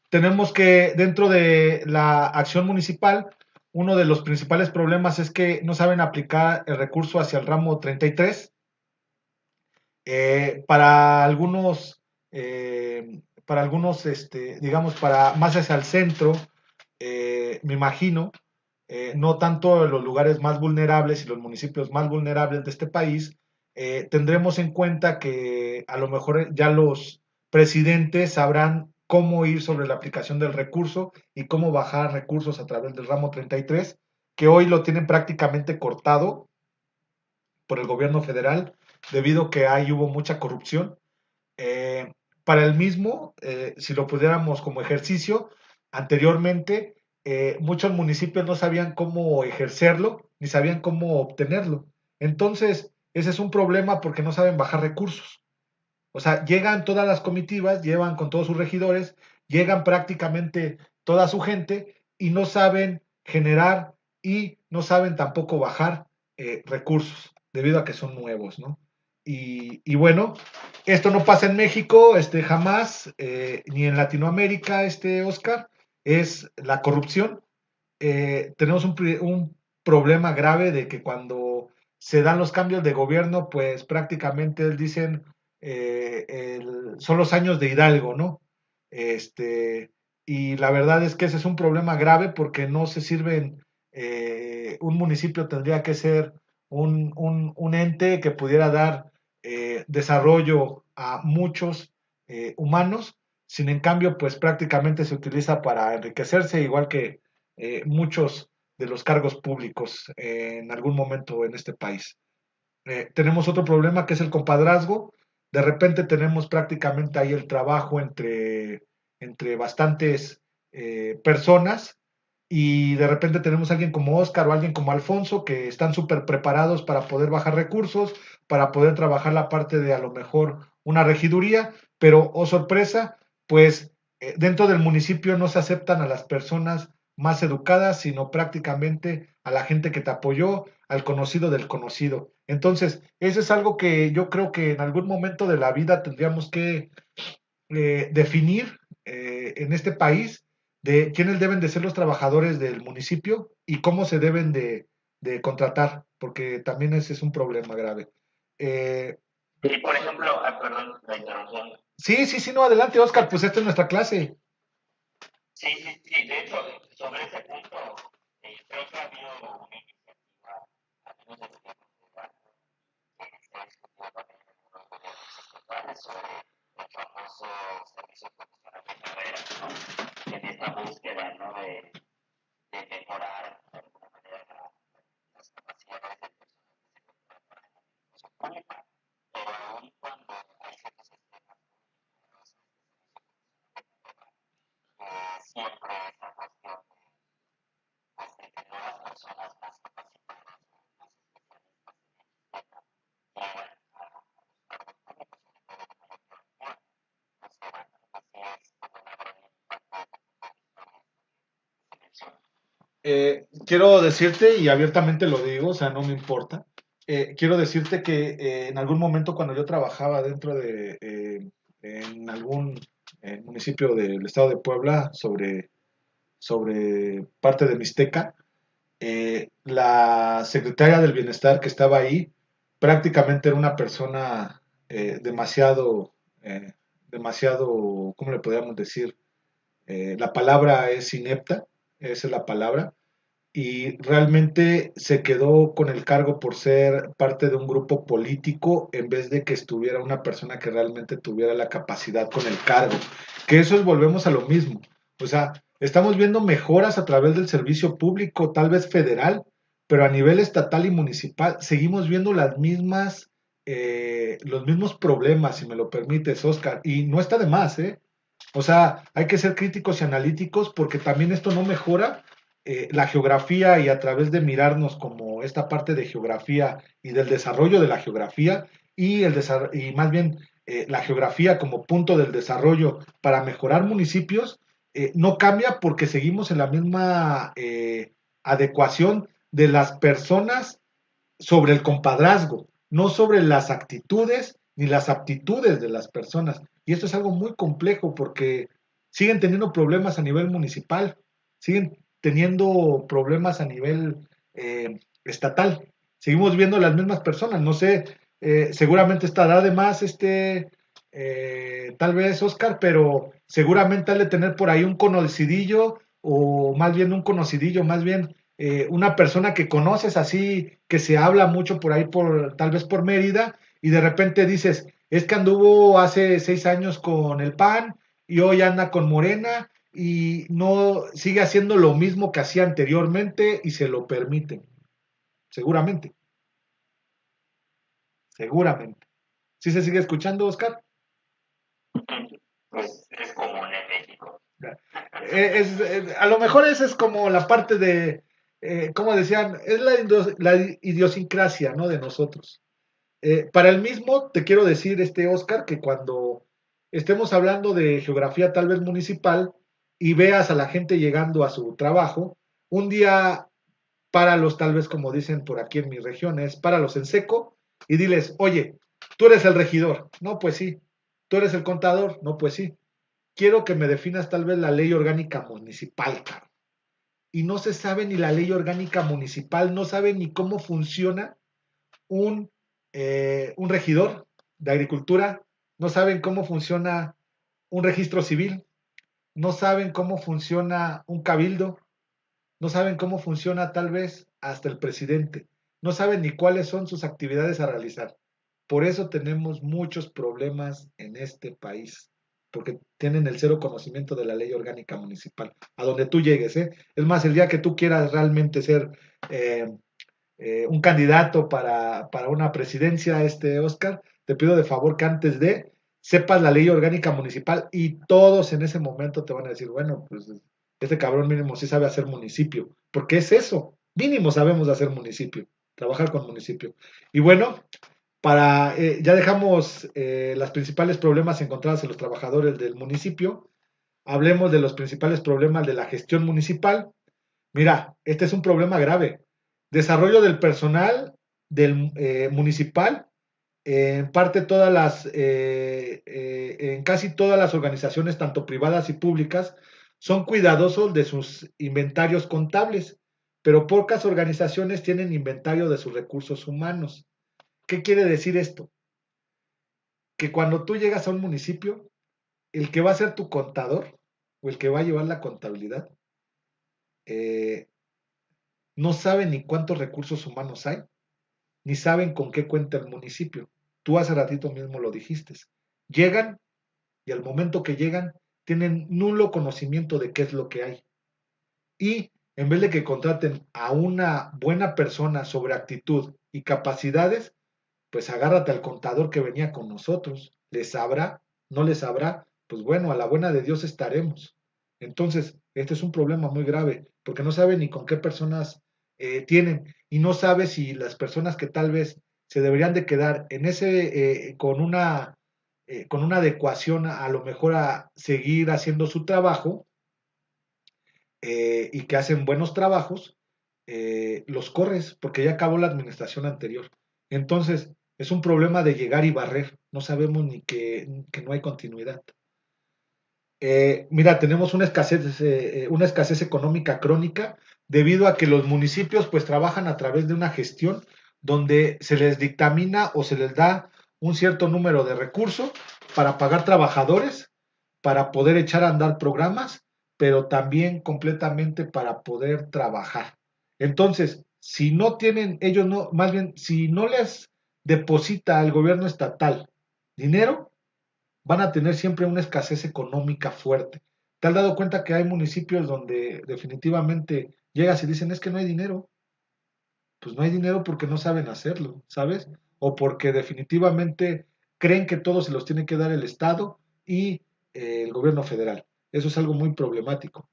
Tenemos que dentro de la acción municipal, uno de los principales problemas es que no saben aplicar el recurso hacia el ramo 33. Para algunos, digamos, para más hacia el centro, me imagino, no tanto en los lugares más vulnerables y los municipios más vulnerables de este país, tendremos en cuenta que a lo mejor ya los presidentes sabrán cómo ir sobre la aplicación del recurso y cómo bajar recursos a través del ramo 33, que hoy lo tienen prácticamente cortado por el gobierno federal, debido a que ahí hubo mucha corrupción. Eh, para el mismo, si lo pudiéramos como ejercicio, anteriormente muchos municipios no sabían cómo ejercerlo, ni sabían cómo obtenerlo. Entonces, ese es un problema porque no saben bajar recursos. O sea, llegan todas las comitivas, llevan con todos sus regidores, llegan prácticamente toda su gente y no saben generar y no saben tampoco bajar recursos, debido a que son nuevos, ¿no? Y bueno, esto no pasa en México, jamás, ni en Latinoamérica, Oscar, es la corrupción. Tenemos un problema grave de que cuando se dan los cambios de gobierno, pues prácticamente dicen, son los años de Hidalgo, ¿no? Este, y la verdad es que ese es un problema grave porque no se sirven, un municipio tendría que ser un ente que pudiera dar desarrollo a muchos humanos, sin en cambio, pues prácticamente se utiliza para enriquecerse, igual que muchos de los cargos públicos en algún momento en este país. Tenemos otro problema que es el compadrazgo. De repente tenemos prácticamente ahí el trabajo entre bastantes personas, y de repente tenemos a alguien como Oscar o alguien como Alfonso que están súper preparados para poder bajar recursos, para poder trabajar la parte de a lo mejor una regiduría, pero oh sorpresa, pues dentro del municipio no se aceptan a las personas más educadas, sino prácticamente a la gente que te apoyó, al conocido del conocido. Entonces, eso es algo que yo creo que en algún momento de la vida tendríamos que definir en este país de quiénes deben de ser los trabajadores del municipio y cómo se deben de contratar, porque también ese es un problema grave. Eh, Y por ejemplo, perdón la interrupción. sí, sí, sí, no, adelante, Oscar, pues esta es nuestra clase. Sí, sí, sí. De hecho, sobre ese punto, creo que ha habido una iniciativa, al menos de gobierno federal, que se ha discutido también en algunos gobiernos estatales sobre el famoso servicio profesional de carrera, ¿no? En esta búsqueda, ¿no? De mejorar de alguna manera las capacidades del personal que se incorpora para la administración pública, pero aún cuando hay ciertos sistemas públicos de servicio profesional de carrera, siempre esta cuestión pues, de que nuevas personas más capacitadas, más especialistas en el tema, llegan a los cargos públicos, sobre todo de mayor jerarquía, pues que bueno, así es como una gran impacto de tipo de historias que se menciona. Quiero decirte, y abiertamente lo digo, o sea, no me importa, quiero decirte que en algún momento cuando yo trabajaba dentro de, en algún municipio del estado de Puebla, sobre parte de Mixteca, la secretaria del bienestar que estaba ahí prácticamente era una persona demasiado, demasiado, ¿cómo le podríamos decir? La palabra es inepta, esa es la palabra, y realmente se quedó con el cargo por ser parte de un grupo político en vez de que estuviera una persona que realmente tuviera la capacidad con el cargo. Que eso es, volvemos a lo mismo. O sea, estamos viendo mejoras a través del servicio público, tal vez federal, pero a nivel estatal y municipal seguimos viendo los mismos problemas, si me lo permites, Oscar, y no está de más, ¿eh? O sea, hay que ser críticos y analíticos porque también esto no mejora la geografía, y a través de mirarnos como esta parte de geografía y del desarrollo de la geografía y más bien la geografía como punto del desarrollo para mejorar municipios, no cambia porque seguimos en la misma adecuación de las personas sobre el compadrazgo, no sobre las actitudes ni las aptitudes de las personas. Y esto es algo muy complejo porque siguen teniendo problemas a nivel municipal, siguen teniendo problemas a nivel estatal. Seguimos viendo las mismas personas. No sé, Seguramente estará de más tal vez Oscar, pero seguramente ha de tener por ahí un conocidillo, o más bien un conocidillo, más bien una persona que conoces así, que se habla mucho por ahí, tal vez por Mérida, y de repente dices, es que anduvo hace 6 años con el PAN y hoy anda con Morena y no sigue haciendo lo mismo que hacía anteriormente y se lo permiten. Seguramente, seguramente. ¿Sí se sigue escuchando, Oscar? Pues es común en México. A lo mejor esa es como la parte de, como decían, es la idiosincrasia, ¿no? De nosotros. Para el mismo, te quiero decir, Oscar, que cuando estemos hablando de geografía tal vez municipal y veas a la gente llegando a su trabajo, un día páralos tal vez como dicen por aquí en mis regiones, páralos en seco y diles, oye, tú eres el regidor, no, pues sí, tú eres el contador, no, pues sí, quiero que me definas tal vez la ley orgánica municipal, cabrón. Y no se sabe ni la ley orgánica municipal, no sabe ni cómo funciona un regidor de agricultura, no saben cómo funciona un registro civil, no saben cómo funciona un cabildo, no saben cómo funciona tal vez hasta el presidente, no saben ni cuáles son sus actividades a realizar. Por eso tenemos muchos problemas en este país, porque tienen el cero conocimiento de la ley orgánica municipal, a donde tú llegues. ¿Eh? Es más, el día que tú quieras realmente ser eh, un candidato para una presidencia, Oscar, te pido de favor que antes de sepas la ley orgánica municipal y todos en ese momento te van a decir, bueno, pues este cabrón mínimo sí sabe hacer municipio, porque es eso, mínimo sabemos hacer municipio, trabajar con municipio. Y bueno, ya dejamos los principales problemas encontrados en los trabajadores del municipio, hablemos de los principales problemas de la gestión municipal. Mira, este es un problema grave. Desarrollo del personal del municipal, en parte en casi todas las organizaciones, tanto privadas y públicas, son cuidadosos de sus inventarios contables, pero pocas organizaciones tienen inventario de sus recursos humanos. ¿Qué quiere decir esto? Que cuando tú llegas a un municipio, el que va a ser tu contador o el que va a llevar la contabilidad, eh, no sabe ni cuántos recursos humanos hay, ni saben con qué cuenta el municipio. Tú hace ratito mismo lo dijiste. Llegan y al momento que llegan tienen nulo conocimiento de qué es lo que hay. Y en vez de que contraten a una buena persona sobre actitud y capacidades, pues agárrate al contador que venía con nosotros. ¿Les sabrá? ¿No les sabrá? Pues bueno, a la buena de Dios estaremos. Entonces, este es un problema muy grave, porque no sabe ni con qué personas tienen y no sabe si las personas que tal vez se deberían de quedar en con una adecuación a lo mejor a seguir haciendo su trabajo y que hacen buenos trabajos, los corres porque ya acabó la administración anterior. Entonces, es un problema de llegar y barrer. No sabemos ni que no hay continuidad. Mira, tenemos una escasez económica crónica debido a que los municipios pues trabajan a través de una gestión donde se les dictamina o se les da un cierto número de recursos para pagar trabajadores, para poder echar a andar programas, pero también completamente para poder trabajar. Entonces, si no tienen, ellos no, más bien, si no les deposita al gobierno estatal dinero, van a tener siempre una escasez económica fuerte. ¿Te has dado cuenta que hay municipios donde definitivamente llegas y dicen es que no hay dinero? Pues no hay dinero porque no saben hacerlo, ¿sabes? O porque definitivamente creen que todo se los tiene que dar el Estado y el gobierno federal. Eso es algo muy problemático.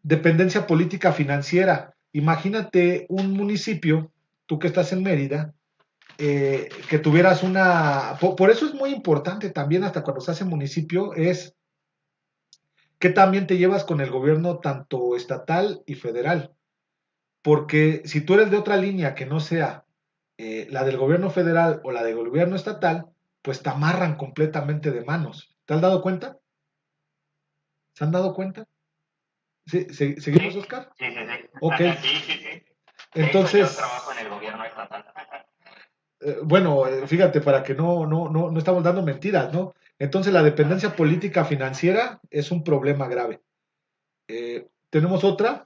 Dependencia política financiera. Imagínate un municipio, tú que estás en Mérida, que tuvieras por eso es muy importante también hasta cuando se hace municipio, es que también te llevas con el gobierno tanto estatal y federal. Porque si tú eres de otra línea que no sea la del gobierno federal o la del gobierno estatal, pues te amarran completamente de manos. ¿Te has dado cuenta? ¿Se han dado cuenta? ¿Sí? ¿Seguimos, Sí, Oscar? sí, sí, sí. Ok. Sí, sí, sí. De hecho, yo Entonces, trabajo en el gobierno estatal. bueno, fíjate, para que no estamos dando mentiras, ¿no? Entonces la dependencia política financiera es un problema grave. Tenemos otra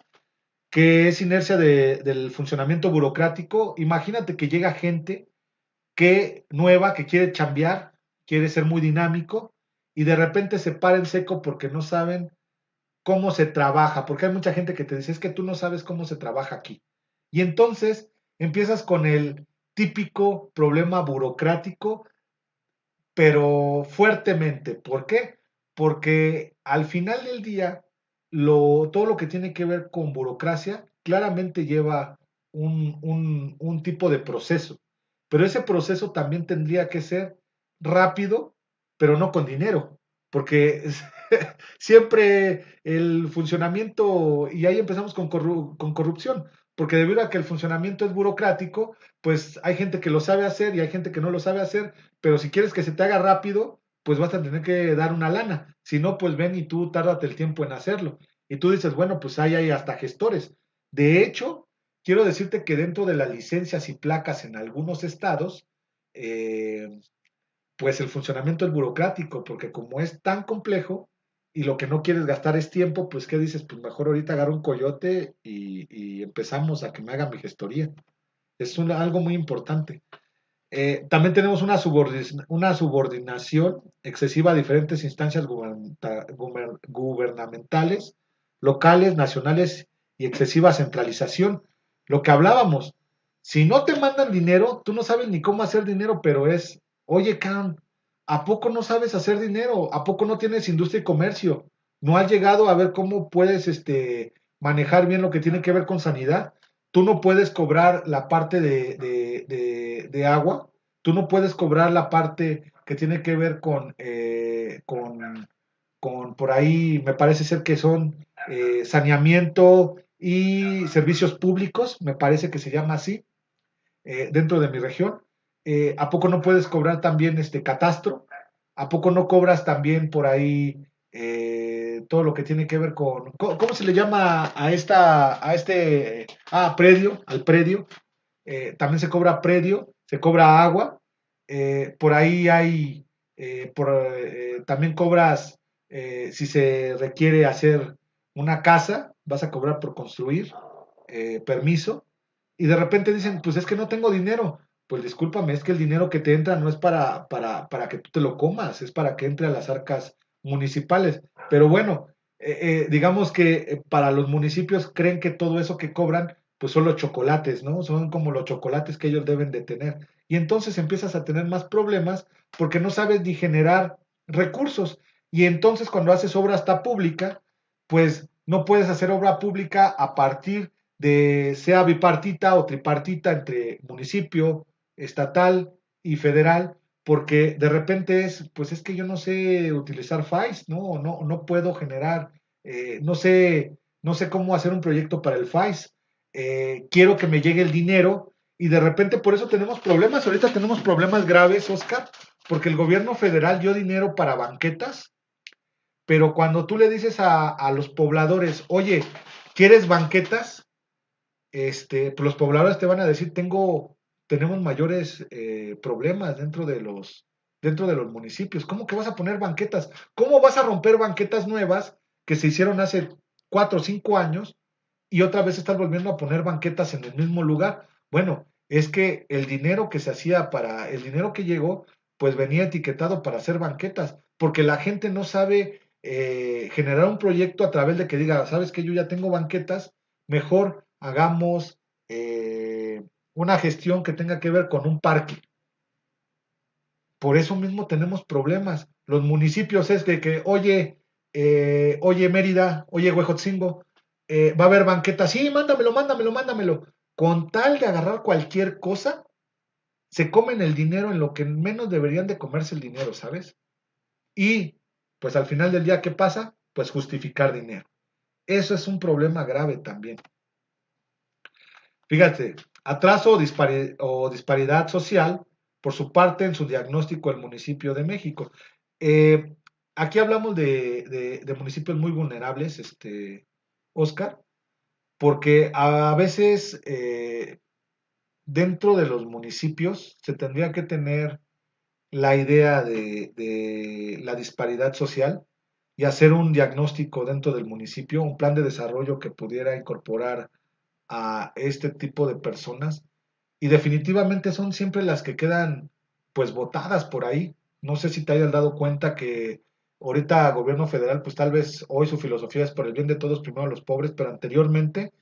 que es inercia del funcionamiento burocrático. Imagínate que llega gente que nueva, que quiere chambear, quiere ser muy dinámico y de repente se para en seco porque no saben cómo se trabaja, porque hay mucha gente que te dice, es que tú no sabes cómo se trabaja aquí. Y entonces empiezas con el típico problema burocrático, pero fuertemente. ¿Por qué? Porque al final del día, todo lo que tiene que ver con burocracia claramente lleva un tipo de proceso, pero ese proceso también tendría que ser rápido, pero no con dinero, porque siempre el funcionamiento, y ahí empezamos con corrupción, porque debido a que el funcionamiento es burocrático, pues hay gente que lo sabe hacer y hay gente que no lo sabe hacer, pero si quieres que se te haga rápido, pues vas a tener que dar una lana. Si no, pues ven y tú tárdate el tiempo en hacerlo. Y tú dices, bueno, pues ahí hay hasta gestores. De hecho, quiero decirte que dentro de las licencias y placas en algunos estados, eh, pues el funcionamiento es burocrático, porque como es tan complejo y lo que no quieres gastar es tiempo, pues ¿qué dices? Pues mejor ahorita agarro un coyote y empezamos a que me haga mi gestoría. Es algo muy importante. También tenemos una subordinación excesiva a diferentes instancias gubernamentales, locales, nacionales y excesiva centralización. Lo que hablábamos, si no te mandan dinero, tú no sabes ni cómo hacer dinero, pero es, oye, Cam, ¿a poco no sabes hacer dinero? ¿A poco no tienes industria y comercio? ¿No has llegado a ver cómo puedes manejar bien lo que tiene que ver con sanidad? Tú no puedes cobrar la parte de agua, tú no puedes cobrar la parte que tiene que ver con por ahí, me parece ser que son saneamiento y servicios públicos, me parece que se llama así, dentro de mi región. ¿A poco no puedes cobrar también este catastro? ¿A poco no cobras también por ahí todo lo que tiene que ver con, ¿cómo se le llama predio, al predio? También se cobra predio, se cobra agua, por ahí hay, también cobras, si se requiere hacer una casa, vas a cobrar por construir, permiso, y de repente dicen, pues es que no tengo dinero. Pues discúlpame, es que el dinero que te entra no es para que tú te lo comas, es para que entre a las arcas municipales. Pero bueno, digamos que para los municipios creen que todo eso que cobran, pues son los chocolates, ¿no? Son como los chocolates que ellos deben de tener. Y entonces empiezas a tener más problemas porque no sabes ni generar recursos. Y entonces cuando haces obra hasta pública, pues no puedes hacer obra pública a partir de sea bipartita o tripartita entre municipio, estatal y federal, porque de repente pues es que yo no sé utilizar FAIS, no puedo generar, no sé cómo hacer un proyecto para el FAIS, quiero que me llegue el dinero y de repente por eso tenemos problemas, ahorita tenemos problemas graves, Oscar, porque el gobierno federal dio dinero para banquetas, pero cuando tú le dices a los pobladores, oye, ¿quieres banquetas? Pues los pobladores te van a decir, tenemos mayores problemas dentro de los municipios. ¿Cómo que vas a poner banquetas? ¿Cómo vas a romper banquetas nuevas que se hicieron hace 4 o 5 años y otra vez estás volviendo a poner banquetas en el mismo lugar? Bueno, es que el dinero que llegó, pues venía etiquetado para hacer banquetas, porque la gente no sabe generar un proyecto a través de que diga, sabes que yo ya tengo banquetas, mejor hagamos una gestión que tenga que ver con un parque. Por eso mismo tenemos problemas. Los municipios es de que, oye Mérida, oye Huejotzingo, va a haber banquetas, sí, mándamelo, mándamelo, mándamelo. Con tal de agarrar cualquier cosa, se comen el dinero en lo que menos deberían de comerse el dinero, ¿sabes? Y pues al final del día, ¿qué pasa? Pues justificar dinero. Eso es un problema grave también. Fíjate, atraso o disparidad social por su parte en su diagnóstico el municipio de México. Eh, Aquí hablamos de municipios muy vulnerables, Oscar, porque a veces dentro de los municipios se tendría que tener la idea de la disparidad social y hacer un diagnóstico dentro del municipio, un plan de desarrollo que pudiera incorporar a este tipo de personas y definitivamente son siempre las que quedan pues votadas por ahí. No sé si te hayas dado cuenta que ahorita gobierno federal pues tal vez hoy su filosofía es por el bien de todos, primero los pobres, pero anteriormente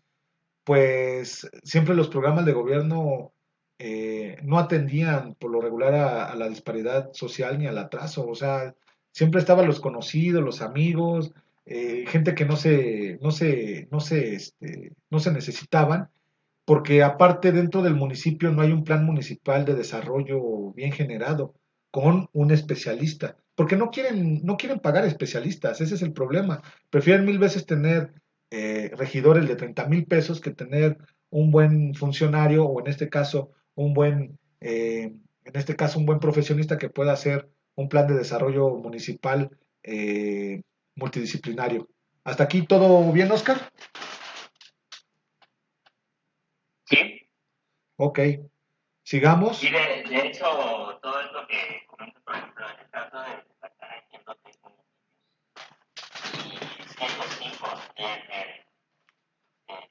pues siempre los programas de gobierno no atendían por lo regular a la disparidad social ni al atraso, o sea, siempre estaban los conocidos, los amigos, gente que no se necesitaban, porque aparte dentro del municipio no hay un plan municipal de desarrollo bien generado con un especialista, porque no quieren pagar especialistas, ese es el problema. Prefieren mil veces tener regidores de 30,000 pesos que tener un buen funcionario o en este caso un buen profesionista que pueda hacer un plan de desarrollo municipal eh, multidisciplinario. ¿Hasta aquí todo bien, Oscar? Sí, Ok, y sigamos. de hecho, todo esto que comentas, por ejemplo, en el caso de Zacatecas, entiendo que es y 105 tiene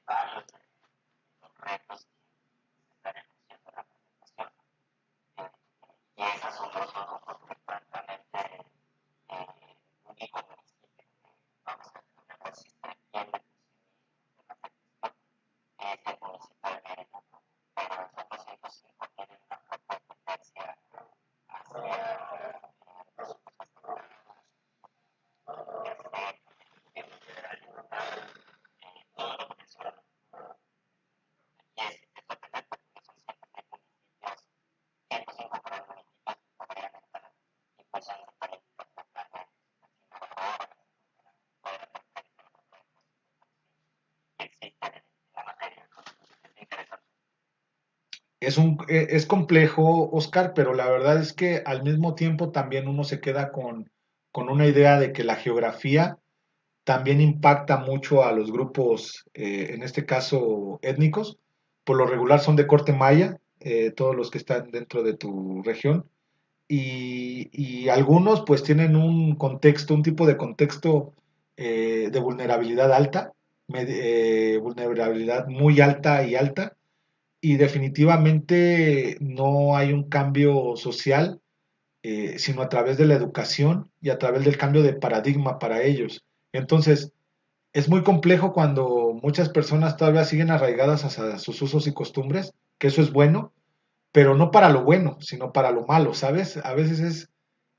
varios de los retos que están enunciando la presentación. Y esas son dos cosas porque francamente único municipio que vamos a tener un sistema bien de es el municipal de Mérida. Pero los otros 105 tienen una fuerte tendencia hacia los todo lo que mencionan. Y es sorprendente porque son 105 municipios que podrían estar impulsando políticas locales que existen en la materia. Es interesante. Es complejo, Oscar, pero la verdad es que al mismo tiempo también uno se queda con una idea de que la geografía también impacta mucho a los grupos, en este caso étnicos. Por lo regular son de corte maya, todos los que están dentro de tu región. Y algunos pues tienen un contexto, un tipo de contexto de vulnerabilidad alta, vulnerabilidad muy alta y alta, y definitivamente no hay un cambio social, sino a través de la educación y a través del cambio de paradigma para ellos. Entonces, es muy complejo cuando muchas personas todavía siguen arraigadas a sus usos y costumbres, que eso es bueno, pero no para lo bueno, sino para lo malo, ¿sabes? A veces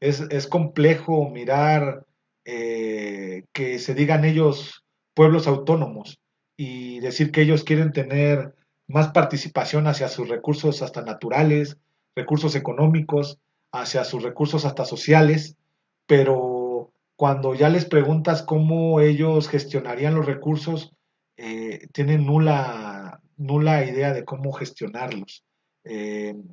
es complejo mirar que se digan ellos pueblos autónomos y decir que ellos quieren tener más participación hacia sus recursos hasta naturales, recursos económicos, hacia sus recursos hasta sociales, pero cuando ya les preguntas cómo ellos gestionarían los recursos, tienen nula idea de cómo gestionarlos,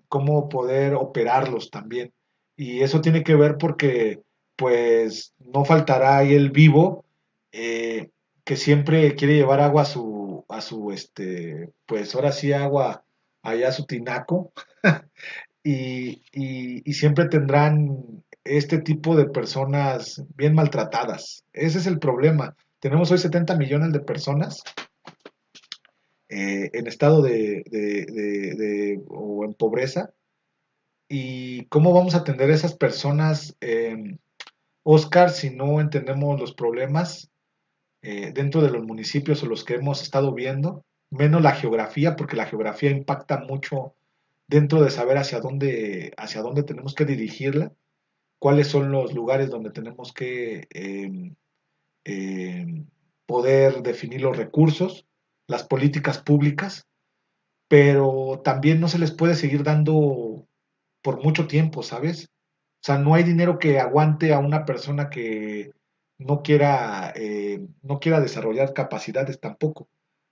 cómo poder operarlos también. Y eso tiene que ver porque, pues, no faltará ahí el vivo eh, que siempre quiere llevar agua pues ahora sí agua allá a su tinaco y siempre tendrán este tipo de personas bien maltratadas. Ese es el problema. Tenemos hoy 70 millones de personas en estado o en pobreza. ¿Y cómo vamos a atender a esas personas, Oscar, si no entendemos los problemas dentro de los municipios o los que hemos estado viendo? Menos la geografía, porque la geografía impacta mucho dentro de saber hacia dónde tenemos que dirigirla, cuáles son los lugares donde tenemos que eh, poder definir los recursos, las políticas públicas, pero también no se les puede seguir dando por mucho tiempo, ¿sabes? O sea, no hay dinero que aguante a una persona que no quiera desarrollar capacidades tampoco.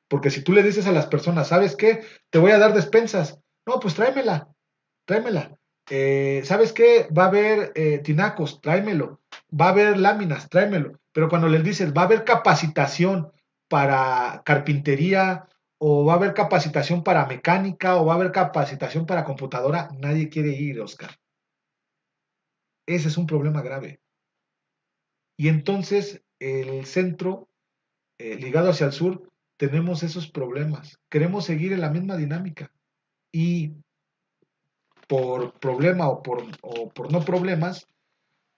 Porque si tú le dices a las personas, ¿sabes qué? Te voy a dar despensas. No, pues tráemela. ¿Sabes qué? Va a haber tinacos, tráemelo. Va a haber láminas, tráemelo. Pero cuando les dices, va a haber capacitación para carpintería o va a haber capacitación para mecánica, o va a haber capacitación para computadora, nadie quiere ir, Oscar. Ese es un problema grave. Y entonces el centro, ligado hacia el sur, tenemos esos problemas. Queremos seguir en la misma dinámica. Y por problema o por no problemas,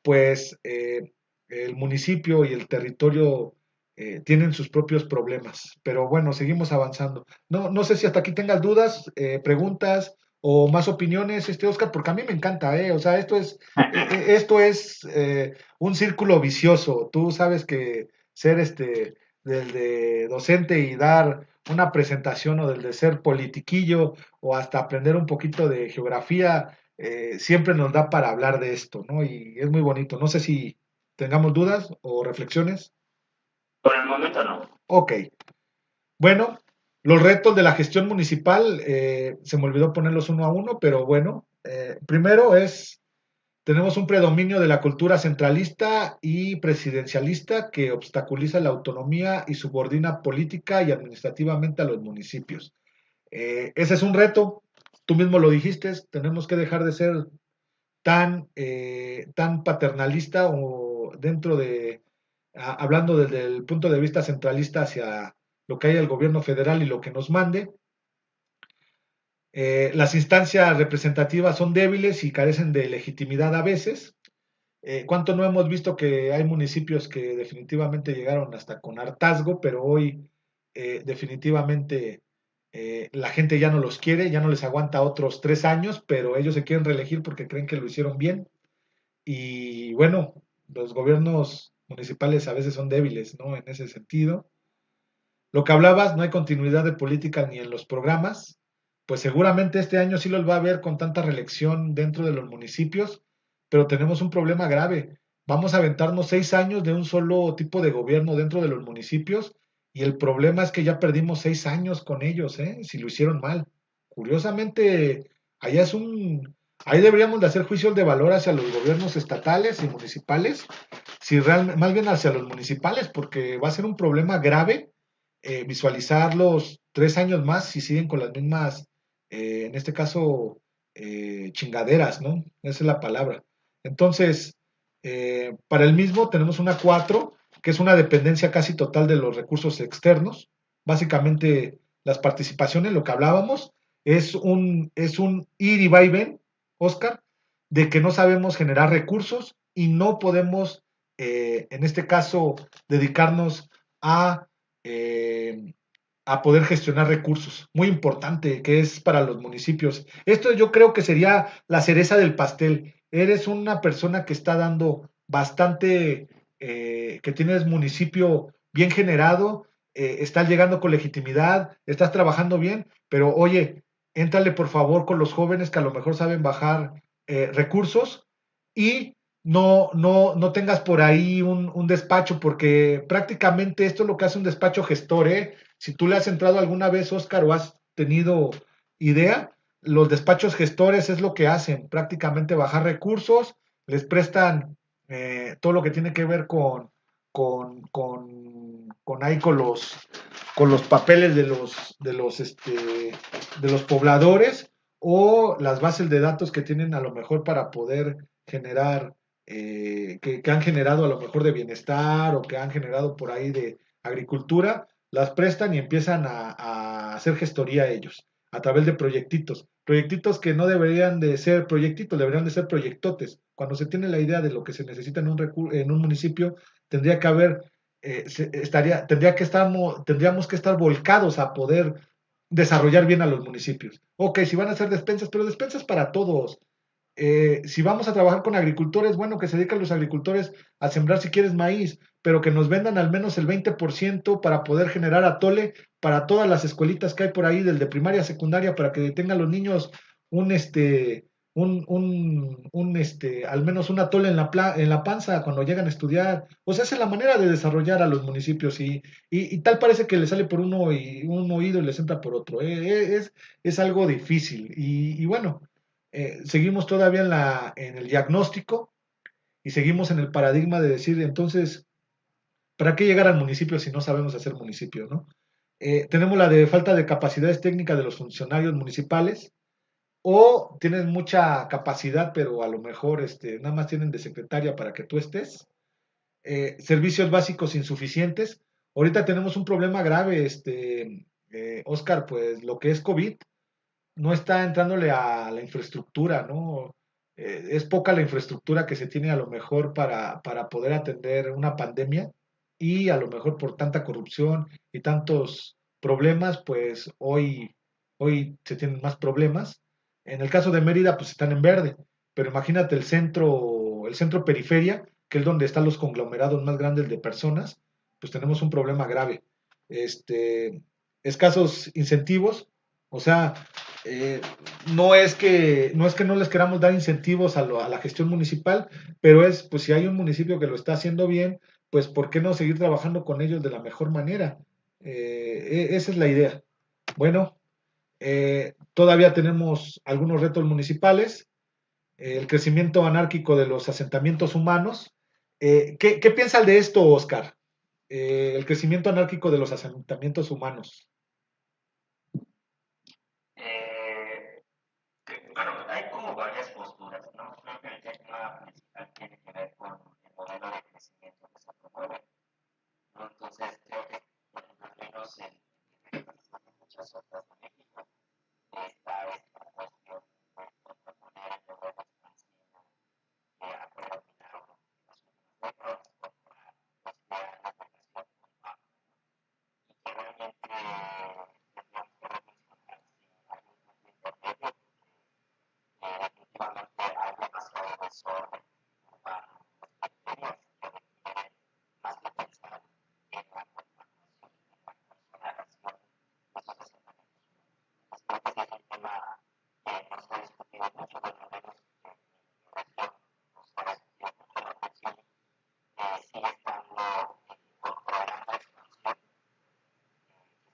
pues el municipio y el territorio tienen sus propios problemas. Pero bueno, seguimos avanzando. No sé si hasta aquí tengas dudas, preguntas o más opiniones, Oscar, porque a mí me encanta, ¿eh? O sea, esto es un círculo vicioso. Tú sabes que ser del de docente y dar una presentación o del de ser politiquillo o hasta aprender un poquito de geografía, siempre nos da para hablar de esto, ¿no? Y es muy bonito. No sé si tengamos dudas o reflexiones. Por el momento no. Ok. Bueno, los retos de la gestión municipal, se me olvidó ponerlos uno a uno, pero bueno, primero tenemos un predominio de la cultura centralista y presidencialista que obstaculiza la autonomía y subordina política y administrativamente a los municipios. Ese es un reto, tú mismo lo dijiste, tenemos que dejar de ser tan paternalista o hablando desde el punto de vista centralista hacia lo que hay el gobierno federal y lo que nos mande. Las instancias representativas son débiles y carecen de legitimidad a veces. ¿Cuánto no hemos visto que hay municipios que definitivamente llegaron hasta con hartazgo, pero hoy definitivamente la gente ya no los quiere, ya no les aguanta otros 3 años, pero ellos se quieren reelegir porque creen que lo hicieron bien? Y bueno, los gobiernos municipales a veces son débiles, ¿no? En ese sentido. Lo que hablabas, no hay continuidad de política ni en los programas, pues seguramente este año sí los va a haber con tanta reelección dentro de los municipios, pero tenemos un problema grave. Vamos a aventarnos 6 años de un solo tipo de gobierno dentro de los municipios y el problema es que ya perdimos 6 años con ellos, ¿eh? Si lo hicieron mal. Curiosamente, allá es un... Ahí deberíamos de hacer juicios de valor hacia los gobiernos estatales y municipales, si realmente, más bien hacia los municipales, porque va a ser un problema grave visualizarlos 3 años más si siguen con las mismas, en este caso, chingaderas, ¿no? Esa es la palabra. Entonces, para el mismo tenemos una 4 que es una dependencia casi total de los recursos externos. Básicamente, las participaciones, lo que hablábamos, es un ir y va y ven, Oscar, de que no sabemos generar recursos y no podemos, en este caso, dedicarnos a eh, a poder gestionar recursos. Muy importante que es para los municipios. Esto yo creo que sería la cereza del pastel. Eres una persona que está dando bastante, que tienes municipio bien generado, estás llegando con legitimidad, estás trabajando bien, pero oye, éntrale por favor con los jóvenes que a lo mejor saben bajar recursos y no tengas por ahí un despacho, porque prácticamente esto es lo que hace un despacho gestor, ¿eh? Si tú le has entrado alguna vez, Oscar, o has tenido idea, los despachos gestores es lo que hacen, prácticamente bajar recursos, les prestan todo lo que tiene que ver con ahí con los papeles de los pobladores o las bases de datos que tienen a lo mejor para poder generar, que han generado a lo mejor de bienestar o que han generado por ahí de agricultura, las prestan y empiezan a hacer gestoría ellos a través de proyectitos que no deberían de ser proyectitos, deberían de ser proyectotes. Cuando se tiene la idea de lo que se necesita en un municipio, tendría que haber, tendríamos que estar volcados a poder desarrollar bien a los municipios. Ok, si van a hacer despensas, pero despensas para todos. Si vamos a trabajar con agricultores, bueno, que se dedican los agricultores a sembrar si quieres maíz, pero que nos vendan al menos el 20% para poder generar atole para todas las escuelitas que hay por ahí, desde primaria a secundaria, para que tengan los niños un al menos un atole en la panza cuando llegan a estudiar. O sea, esa es la manera de desarrollar a los municipios y tal parece que les sale por uno y un oído y les entra por otro. Es algo difícil y bueno, seguimos todavía en el diagnóstico y seguimos en el paradigma de decir, entonces, ¿para qué llegar al municipio si no sabemos hacer municipio, no? Tenemos la de falta de capacidades técnicas de los funcionarios municipales, o tienes mucha capacidad, pero a lo mejor nada más tienen de secretaria para que tú estés. Servicios básicos insuficientes. Ahorita tenemos un problema grave, Oscar, pues lo que es COVID no está entrándole a la infraestructura, ¿no? Es poca la infraestructura que se tiene a lo mejor para poder atender una pandemia, y a lo mejor por tanta corrupción y tantos problemas, pues hoy se tienen más problemas. En el caso de Mérida, pues están en verde, pero imagínate el centro periferia, que es donde están los conglomerados más grandes de personas, pues tenemos un problema grave. Este, escasos incentivos, o sea, eh, no es que no les queramos dar incentivos a la gestión municipal, pero pues si hay un municipio que lo está haciendo bien, pues ¿por qué no seguir trabajando con ellos de la mejor manera? Esa es la idea. Bueno, todavía tenemos algunos retos municipales, el crecimiento anárquico de los asentamientos humanos. ¿Qué piensas de esto, Oscar? El crecimiento anárquico de los asentamientos humanos. Eh, bueno, hay como varias posturas, ¿no? Creo que el tema principal tiene que ver con el modelo de crecimiento que se promueve, ¿no? Entonces, creo que, por ejemplo, al menos en muchas otras de México, está esta cuestión de contraponer el modelo expansivo que ha predominado en las últimas décadas contra pues, la población urbana, y que realmente tendríamos que reflexionar si hay un punto intermedio, definitivamente hay demasiado desorden urbano en las periferias que requieren más que pensar en la conformación, en la consolidación de esos asentamientos humanos. Creo que ese es un tema que no se ha discutido mucho, bueno, al menos en mi región no se ha discutido mucho. La región sigue estando controlando la expansión, que es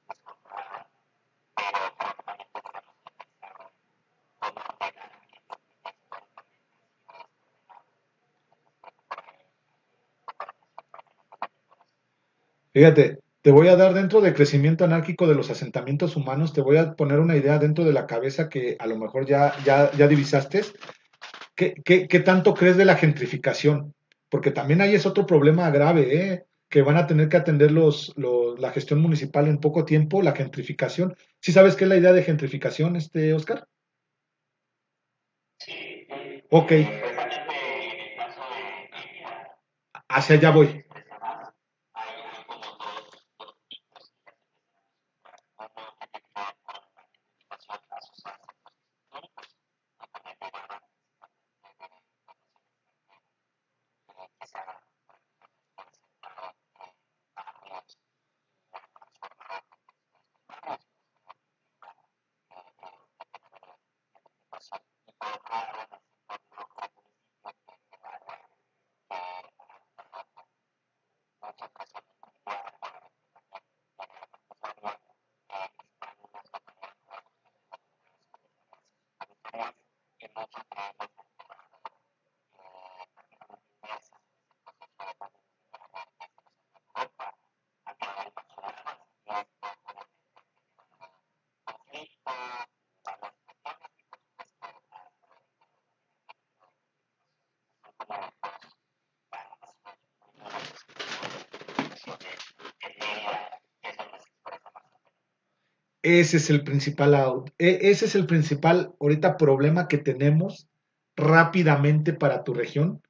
descontrolada, pero creo que también tendríamos que pensar en cómo ordenar ambientes que históricamente han sido desordenados respecto a conformación también un poco de población. Fíjate, te voy a dar dentro del crecimiento anárquico de los asentamientos humanos, te voy a poner una idea dentro de la cabeza que a lo mejor ya divisaste. ¿Qué tanto crees de la gentrificación? Porque también ahí es otro problema grave, ¿eh? Que van a tener que atender la gestión municipal en poco tiempo, la gentrificación. ¿Sí sabes qué es la idea de gentrificación, Oscar? Sí, Ok, precisamente en el caso de Mérida, hacia allá donde se voy. expresa más, hay como dos tipos que ya se empiezan a vislumbrar. Uno tiene que ver con la gentrificación asociada a sectores históricos, y con el llegada principalmente de población extranjera, que se ha, por ejemplo, presentado barrios y ha transformado contextos urbanos, y eso significa este fenómeno de gentrificación. Y por otro lado, en el sector norte del municipio, que es el área muchas personas familiares, obviamente también viene la parte familiar, están de manera nueva buscando la oportunidades sobre las periferias, que muchos de ellos han quedado prácticamente inmersas en este proceso de pandemia migratoria que se nos envió de Europa, han quedado encapsuladas, y esto obviamente ha generado conflicto, varias cuestiones, y por supuesto ha incrementado también el fenómeno de gentrificación. Son como dos bandas muy distintas en el caso de Mérida, que es donde se expresa más el fenómeno. Ese es el principal ahorita problema que tenemos rápidamente para tu región.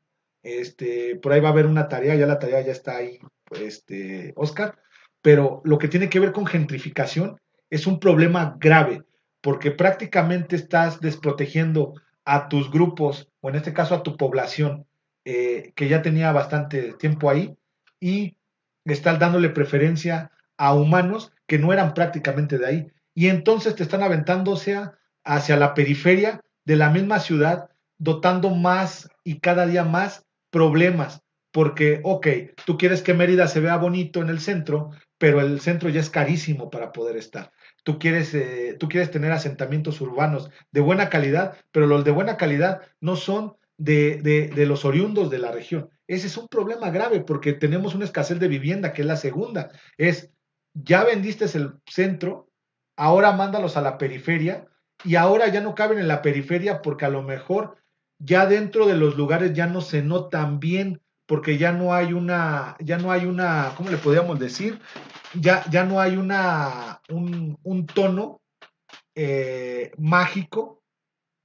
Por ahí va a haber una tarea, ya la tarea ya está ahí, Oscar, pero lo que tiene que ver con gentrificación es un problema grave, porque prácticamente estás desprotegiendo a tus grupos, o en este caso a tu población, que ya tenía bastante tiempo ahí, y estás dándole preferencia a humanos que no eran prácticamente de ahí. Y entonces te están aventándose hacia la periferia de la misma ciudad, dotando más y cada día más problemas. Porque, ok, tú quieres que Mérida se vea bonito en el centro, pero el centro ya es carísimo para poder estar. Tú quieres tener asentamientos urbanos de buena calidad, pero los de buena calidad no son de los oriundos de la región. Ese es un problema grave porque tenemos una escasez de vivienda, que es la segunda. Es ya vendiste el centro, ahora mándalos a la periferia y ahora ya no caben en la periferia porque a lo mejor ya dentro de los lugares ya no se notan bien porque ya no hay una, ¿cómo le podríamos decir? Ya no hay un tono mágico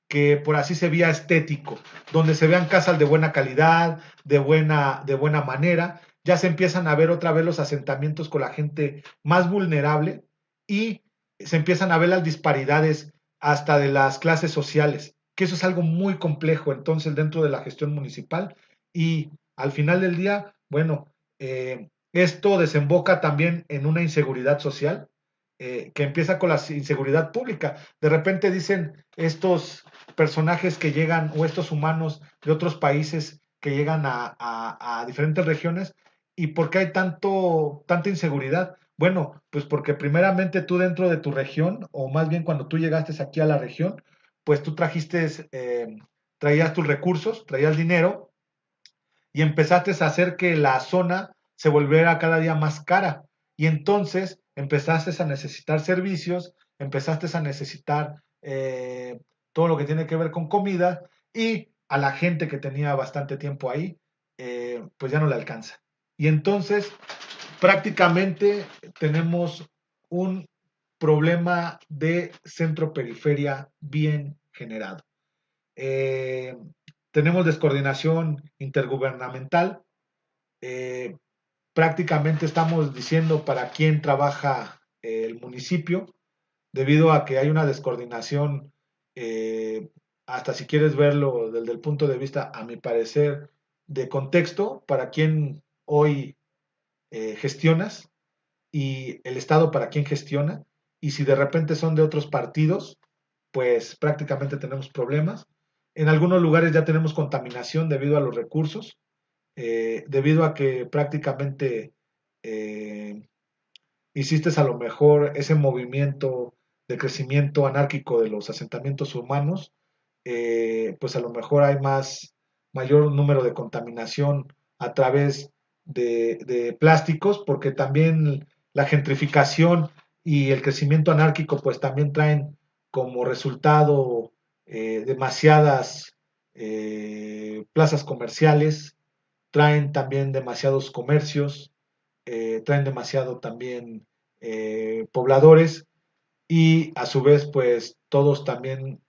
que por así se vea estético, donde se vean casas de buena calidad, de buena manera, ya se empiezan a ver otra vez los asentamientos con la gente más vulnerable y se empiezan a ver las disparidades hasta de las clases sociales, que eso es algo muy complejo entonces dentro de la gestión municipal y al final del día, bueno, esto desemboca también en una inseguridad social que empieza con la inseguridad pública. De repente dicen estos personajes que llegan o estos humanos de otros países que llegan a diferentes regiones y por qué hay tanta inseguridad. Bueno, pues porque primeramente tú dentro de tu región, o más bien cuando tú llegaste aquí a la región, pues tú traías tus recursos, traías dinero y empezaste a hacer que la zona se volviera cada día más cara. Y entonces empezaste a necesitar servicios, empezaste a necesitar todo lo que tiene que ver con comida y a la gente que tenía bastante tiempo ahí, pues ya no le alcanza. Y entonces prácticamente tenemos un problema de centro-periferia bien generado. Eh, tenemos descoordinación intergubernamental, eh, prácticamente estamos diciendo para quién trabaja el municipio, debido a que hay una descoordinación, eh, hasta si quieres verlo desde el punto de vista, a mi parecer, de contexto, para quién hoy gestionas y el Estado para quién gestiona, y si de repente son de otros partidos, pues prácticamente tenemos problemas. En algunos lugares ya tenemos contaminación debido a los recursos, debido a que prácticamente eh, hiciste a lo mejor ese movimiento de crecimiento anárquico de los asentamientos humanos, pues a lo mejor hay mayor número de contaminación a través de plásticos, porque también la gentrificación y el crecimiento anárquico pues también traen como resultado demasiadas plazas comerciales, traen también demasiados comercios, traen demasiado también pobladores y a su vez pues todos también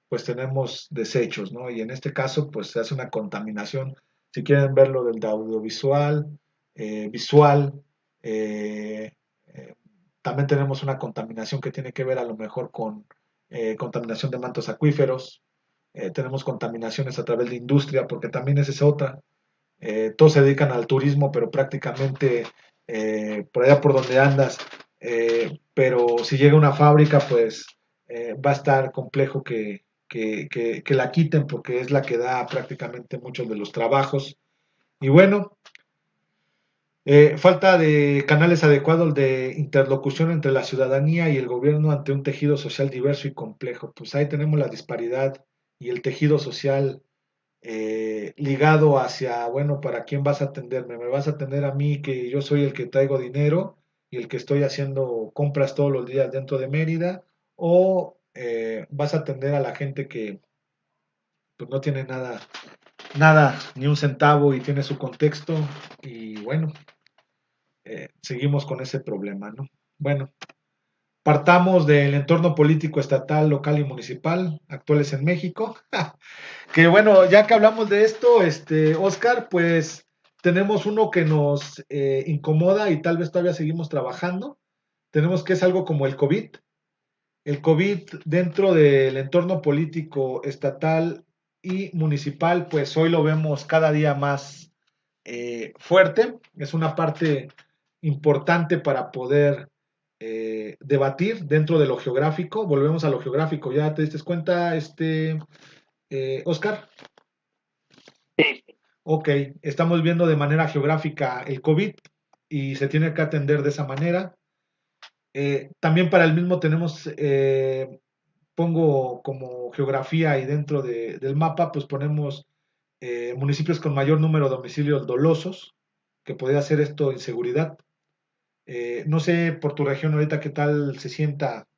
pues tenemos desechos, ¿no? Y en este caso pues se hace una contaminación, si quieren verlo del audiovisual, visual, eh, eh, también tenemos una contaminación que tiene que ver a lo mejor con contaminación de mantos acuíferos, tenemos contaminaciones a través de industria, porque también esa es otra, todos se dedican al turismo, pero prácticamente por allá por donde andas, pero si llega una fábrica, pues va a estar complejo que la quiten porque es la que da prácticamente muchos de los trabajos. Y bueno, falta de canales adecuados de interlocución entre la ciudadanía y el gobierno ante un tejido social diverso y complejo. Pues ahí tenemos la disparidad y el tejido social ligado hacia, bueno, ¿para quién vas a atenderme? ¿Me vas a atender a mí que yo soy el que traigo dinero y el que estoy haciendo compras todos los días dentro de Mérida? ¿O vas a atender a la gente que pues no tiene nada, ni un centavo y tiene su contexto? Y bueno, seguimos con ese problema, ¿no? Bueno, partamos del entorno político estatal, local y municipal actuales en México. Que bueno, ya que hablamos de esto, Oscar, pues tenemos uno que nos incomoda y tal vez todavía seguimos trabajando. Tenemos que es algo como el COVID. El COVID dentro del entorno político estatal y municipal, pues hoy lo vemos cada día más fuerte. Es una parte importante para poder debatir dentro de lo geográfico. Volvemos a lo geográfico. ¿Ya te diste cuenta, Oscar? Sí, Ok, estamos viendo de manera geográfica el COVID y se tiene que atender de esa manera. También para el mismo tenemos, pongo como geografía y dentro del mapa, pues ponemos municipios con mayor número de domicilios dolosos, que podría ser esto inseguridad. No sé por tu región ahorita qué tal se sienta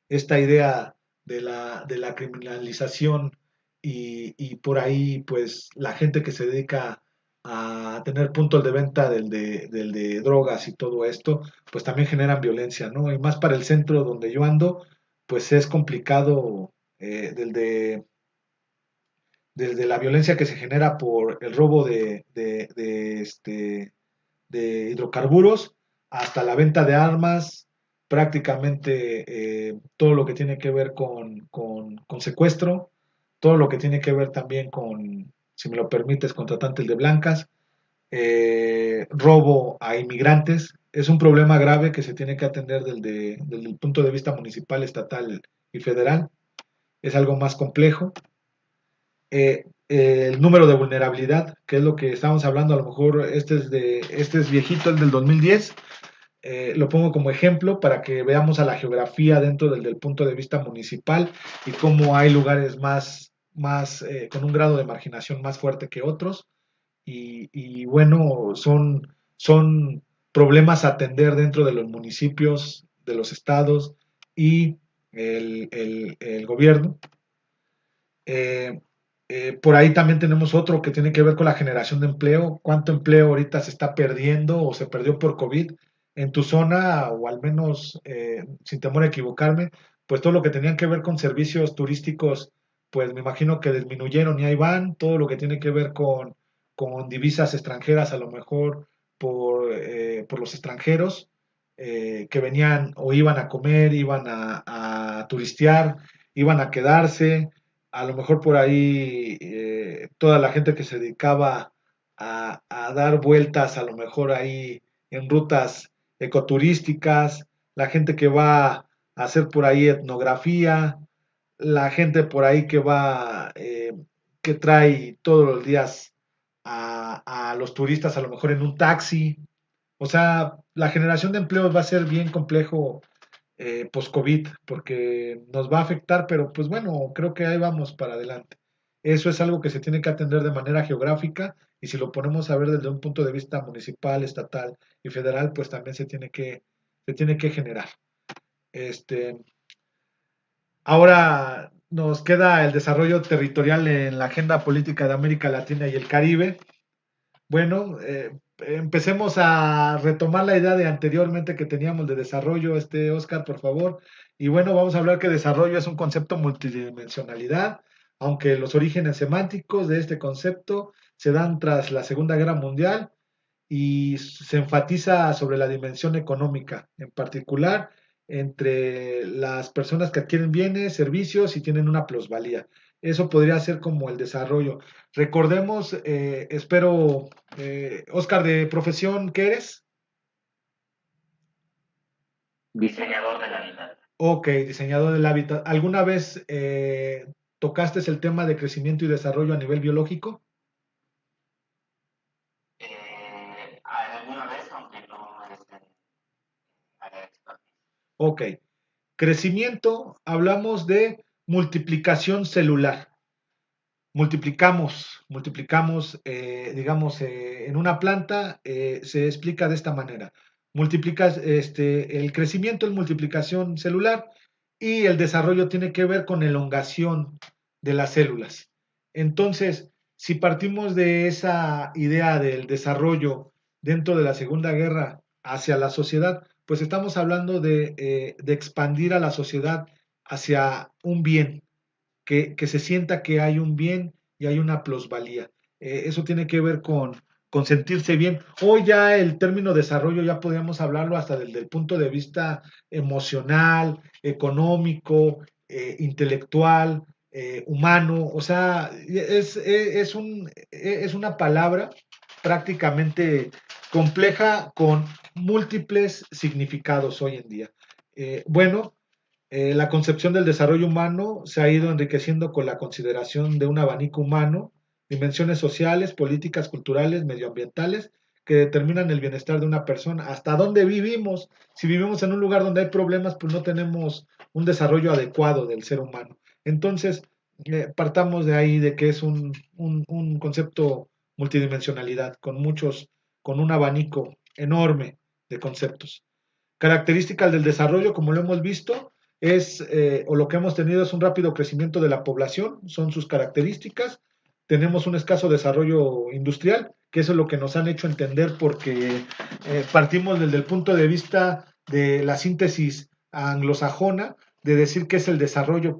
esta idea de la criminalización y por ahí pues la gente que se dedica a tener puntos de venta del de drogas y todo esto, pues también generan violencia, ¿no? Y más para el centro donde yo ando, pues es complicado desde la violencia que se genera por el robo de hidrocarburos hasta la venta de armas, prácticamente todo lo que tiene que ver con secuestro, todo lo que tiene que ver también con, si me lo permites, con tratantes de blancas, robo a inmigrantes. Es un problema grave que se tiene que atender desde el punto de vista municipal, estatal y federal. Es algo más complejo. El número de vulnerabilidad, que es lo que estamos hablando, a lo mejor este es viejito, el del 2010, lo pongo como ejemplo para que veamos a la geografía dentro del punto de vista municipal y cómo hay lugares con un grado de marginación más fuerte que otros y bueno, son problemas a atender dentro de los municipios, de los estados y el gobierno. Eh, por ahí también tenemos otro que tiene que ver con la generación de empleo. ¿Cuánto empleo ahorita se está perdiendo o se perdió por COVID en tu zona? O al menos, sin temor a equivocarme, pues todo lo que tenían que ver con servicios turísticos, pues me imagino que disminuyeron y ahí van. Todo lo que tiene que ver con divisas extranjeras, a lo mejor por los extranjeros que venían o iban a comer, iban a turistear, iban a quedarse a lo mejor por ahí toda la gente que se dedicaba a dar vueltas, a lo mejor ahí en rutas ecoturísticas, la gente que va a hacer por ahí etnografía, la gente por ahí que trae todos los días a los turistas, a lo mejor en un taxi. O sea, la generación de empleos va a ser bien complejo post-COVID, porque nos va a afectar, pero pues bueno, creo que ahí vamos para adelante. Eso es algo que se tiene que atender de manera geográfica y si lo ponemos a ver desde un punto de vista municipal, estatal y federal, pues también se tiene que generar. Este, ahora nos queda el desarrollo territorial en la agenda política de América Latina y el Caribe. Bueno, empecemos a retomar la idea de anteriormente que teníamos de desarrollo, Oscar, por favor. Y bueno, vamos a hablar que desarrollo es un concepto multidimensionalidad, aunque los orígenes semánticos de este concepto se dan tras la Segunda Guerra Mundial y se enfatiza sobre la dimensión económica, en particular entre las personas que adquieren bienes, servicios y tienen una plusvalía. Eso podría ser como el desarrollo. Recordemos, espero, Oscar, de profesión, ¿qué eres? Diseñador del hábitat. Ok, diseñador del hábitat. ¿Alguna vez tocaste el tema de crecimiento y desarrollo a nivel biológico? Alguna vez, aunque no es en área de expertise. Ok. Crecimiento, hablamos de multiplicación celular. Multiplicamos, digamos, en una planta se explica de esta manera. Multiplicas, el crecimiento es multiplicación celular y el desarrollo tiene que ver con elongación de las células. Entonces, si partimos de esa idea del desarrollo dentro de la Segunda Guerra hacia la sociedad, pues estamos hablando de expandir a la sociedad hacia un bien, que se sienta que hay un bien y hay una plusvalía. Eso tiene que ver con sentirse bien. Hoy ya el término desarrollo ya podríamos hablarlo hasta desde el punto de vista emocional, económico, intelectual, humano. O sea, es una palabra prácticamente compleja con múltiples significados hoy en día. Bueno, la concepción del desarrollo humano se ha ido enriqueciendo con la consideración de un abanico humano, dimensiones sociales, políticas, culturales, medioambientales, que determinan el bienestar de una persona. ¿Hasta dónde vivimos? Si vivimos en un lugar donde hay problemas, pues no tenemos un desarrollo adecuado del ser humano. Entonces, partamos de ahí, de que es un concepto multidimensionalidad, con un abanico enorme de conceptos. Características del desarrollo, como lo hemos visto, o lo que hemos tenido es un rápido crecimiento de la población, son sus características. Tenemos un escaso desarrollo industrial, que eso es lo que nos han hecho entender porque partimos desde el punto de vista de la síntesis anglosajona, de decir que es el desarrollo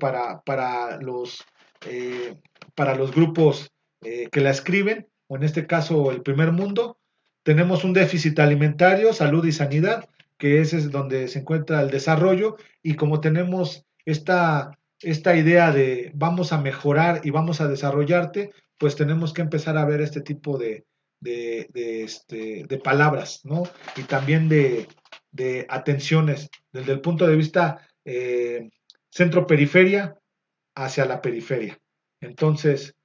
eh, para los grupos que la escriben, o en este caso el primer mundo. Tenemos un déficit alimentario, salud y sanidad, que ese es donde se encuentra el desarrollo, y como tenemos esta idea de vamos a mejorar y vamos a desarrollarte, pues tenemos que empezar a ver este tipo de palabras, ¿no? Y también de atenciones, desde el punto de vista centro-periferia hacia la periferia. Entonces,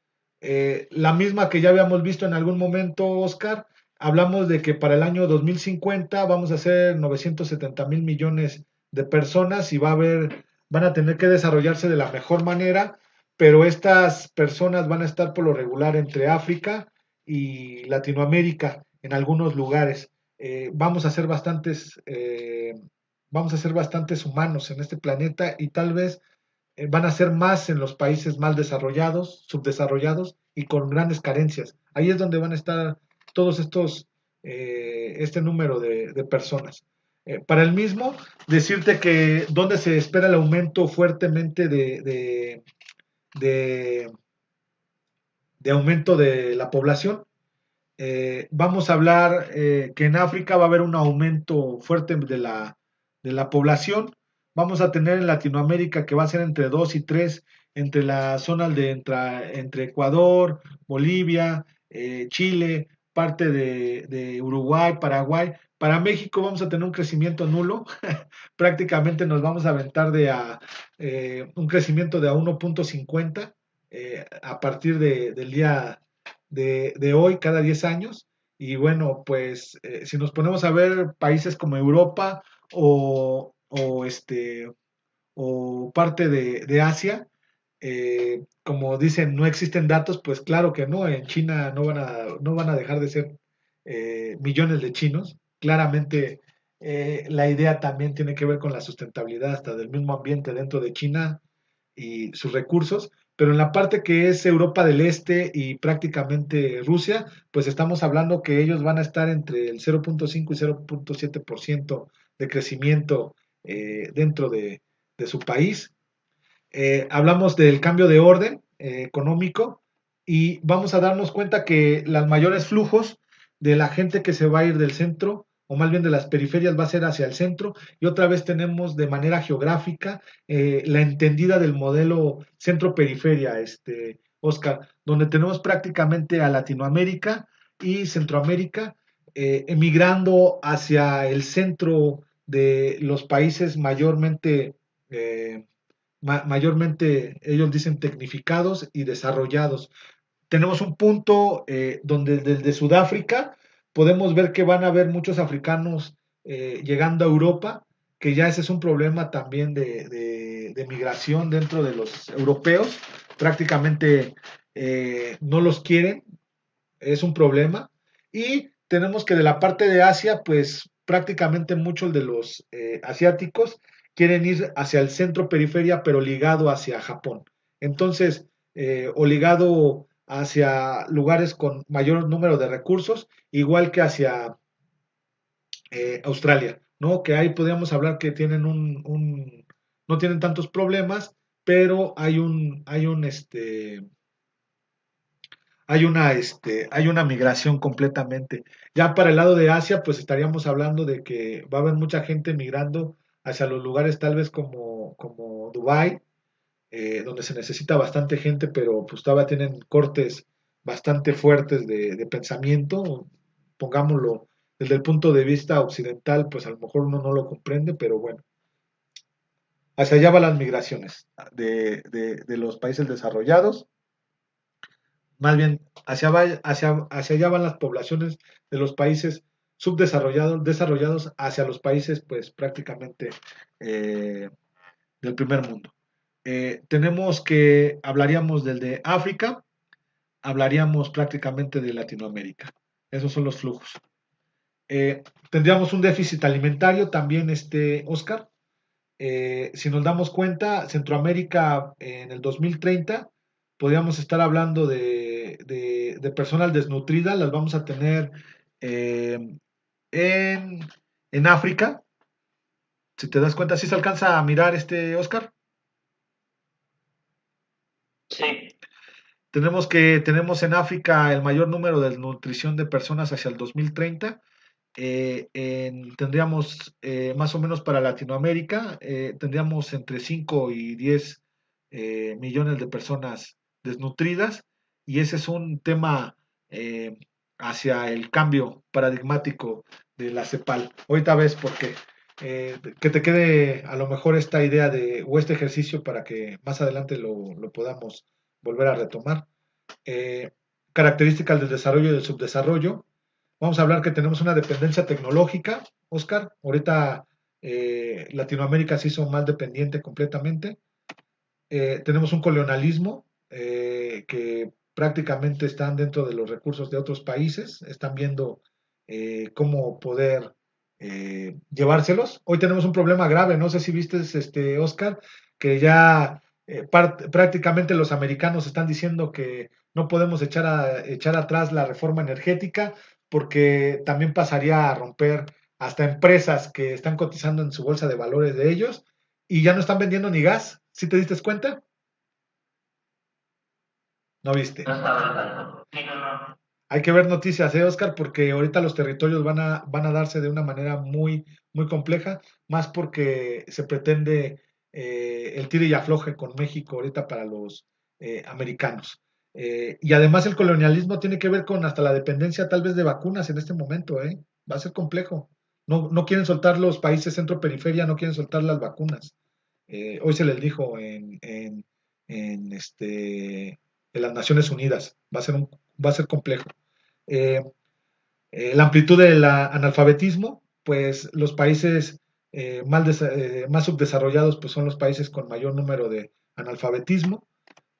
la misma que ya habíamos visto en algún momento, Oscar, hablamos de que para el año 2050 vamos a ser 970 mil millones de personas y van a tener que desarrollarse de la mejor manera, pero estas personas van a estar por lo regular entre África y Latinoamérica en algunos lugares. Vamos a ser bastantes humanos en este planeta y tal vez van a ser más en los países mal desarrollados, subdesarrollados y con grandes carencias. Ahí es donde van a estar todos este número de personas. Para el mismo, decirte que donde se espera el aumento fuertemente de, de aumento de la población. Vamos a hablar que en África va a haber un aumento fuerte de la población. Vamos a tener en Latinoamérica que va a ser entre 2 y 3 entre las zonas entre Ecuador, Bolivia, Chile, parte de Uruguay, Paraguay. Para México vamos a tener un crecimiento nulo. Prácticamente nos vamos a aventar un crecimiento de a 1.50 a partir del día de hoy, cada 10 años. Y bueno, pues si nos ponemos a ver países como Europa o parte de Asia, como dicen, no existen datos, pues claro que no, en China no van a dejar de ser millones de chinos. Claramente la idea también tiene que ver con la sustentabilidad hasta del mismo ambiente dentro de China y sus recursos, pero en la parte que es Europa del Este y prácticamente Rusia, pues estamos hablando que ellos van a estar entre el 0.5 y 0.7% de crecimiento dentro de su país. Hablamos del cambio de orden económico y vamos a darnos cuenta que los mayores flujos de la gente que se va a ir del centro, o más bien de las periferias, va a ser hacia el centro. Y otra vez tenemos de manera geográfica la entendida del modelo centro-periferia, Oscar, donde tenemos prácticamente a Latinoamérica y Centroamérica emigrando hacia el centro de los países mayormente ellos dicen tecnificados y desarrollados. Tenemos un punto donde desde Sudáfrica podemos ver que van a haber muchos africanos llegando a Europa, que ya ese es un problema también de migración dentro de los europeos. Prácticamente no los quieren, es un problema. Y tenemos que de la parte de Asia, pues prácticamente muchos de los asiáticos quieren ir hacia el centro periferia, pero ligado hacia Japón. Entonces, o ligado hacia lugares con mayor número de recursos, igual que hacia Australia, ¿no? Que ahí podríamos hablar que tienen no tienen tantos problemas, pero hay una migración completamente. Ya para el lado de Asia, pues estaríamos hablando de que va a haber mucha gente migrando hacia los lugares tal vez como Dubái, donde se necesita bastante gente, pero pues todavía tienen cortes bastante fuertes de pensamiento, pongámoslo desde el punto de vista occidental, pues a lo mejor uno no lo comprende, pero bueno, hacia allá van las migraciones de los países desarrollados, más bien hacia allá van las poblaciones de los países subdesarrollados, desarrollados hacia los países pues prácticamente eh, del primer mundo. Hablaríamos del de África, hablaríamos prácticamente de Latinoamérica. Esos son los flujos. Tendríamos un déficit alimentario también, Oscar. Si nos damos cuenta, Centroamérica en el 2030 podríamos estar hablando de personas desnutridas, las vamos a tener eh, en, en África. Si te das cuenta, si se alcanza a mirar Oscar. Sí, Tenemos en África el mayor número de nutrición de personas hacia el 2030. Tendríamos más o menos para Latinoamérica, tendríamos entre 5 y 10 millones de personas desnutridas y ese es un tema eh, hacia el cambio paradigmático de la CEPAL. Ahorita ves por qué. Que te quede a lo mejor esta idea o este ejercicio para que más adelante lo podamos volver a retomar. Eh, Características del desarrollo y del subdesarrollo. Vamos a hablar que tenemos una dependencia tecnológica, Oscar. Ahorita Latinoamérica se hizo más dependiente completamente. Tenemos un colonialismo que prácticamente están dentro de los recursos de otros países, están viendo cómo poder llevárselos. Hoy tenemos un problema grave, no sé si viste, Oscar, que ya prácticamente los americanos están diciendo que no podemos echar atrás la reforma energética porque también pasaría a romper hasta empresas que están cotizando en su bolsa de valores de ellos y ya no están vendiendo ni gas. ¿Sí te diste cuenta? No viste. no estaba al tanto. Sí, no, no. Hay que ver noticias, Oscar, porque ahorita los territorios van a darse de una manera muy, muy compleja, más porque se pretende el tire y afloje con México ahorita para los americanos. Y además el colonialismo tiene que ver con hasta la dependencia tal vez de vacunas en este momento, ¿eh? Va a ser complejo. No, no quieren soltar los países centro-periferia, no quieren soltar las vacunas. Hoy se les dijo en, en las Naciones Unidas, va a ser complejo. Eh, la amplitud del analfabetismo, pues los países más subdesarrollados pues son los países con mayor número de analfabetismo.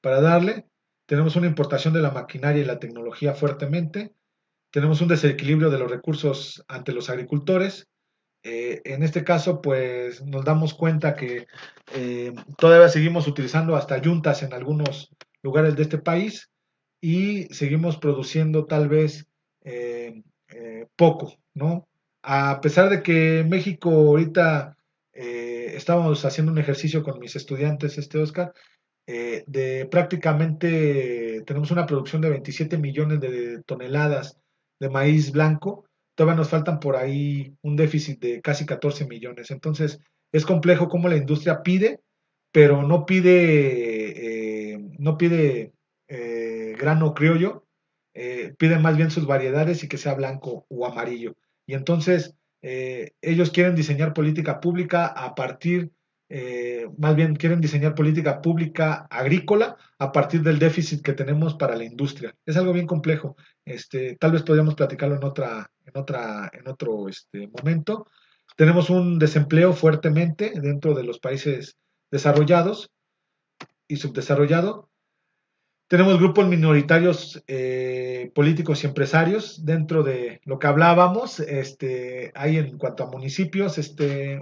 Para darle, tenemos una importación de la maquinaria y la tecnología fuertemente, tenemos un desequilibrio de los recursos ante los agricultores. En este caso, pues nos damos cuenta que todavía seguimos utilizando hasta yuntas en algunos lugares de este país y seguimos produciendo tal vez poco, ¿no? A pesar de que México ahorita estábamos haciendo un ejercicio con mis estudiantes, Oscar, de prácticamente tenemos una producción de 27 millones de toneladas de maíz blanco, todavía nos faltan por ahí un déficit de casi 14 millones. Entonces, es complejo cómo la industria pide, pero no pide grano criollo, pide más bien sus variedades y que sea blanco o amarillo. Y entonces, ellos quieren diseñar política pública a partir más bien quieren diseñar política pública agrícola a partir del déficit que tenemos para la industria. Es algo bien complejo. Tal vez podríamos platicarlo en otro momento. Tenemos un desempleo fuertemente dentro de los países desarrollados y subdesarrollados. Tenemos grupos minoritarios políticos y empresarios dentro de lo que hablábamos. Hay en cuanto a municipios,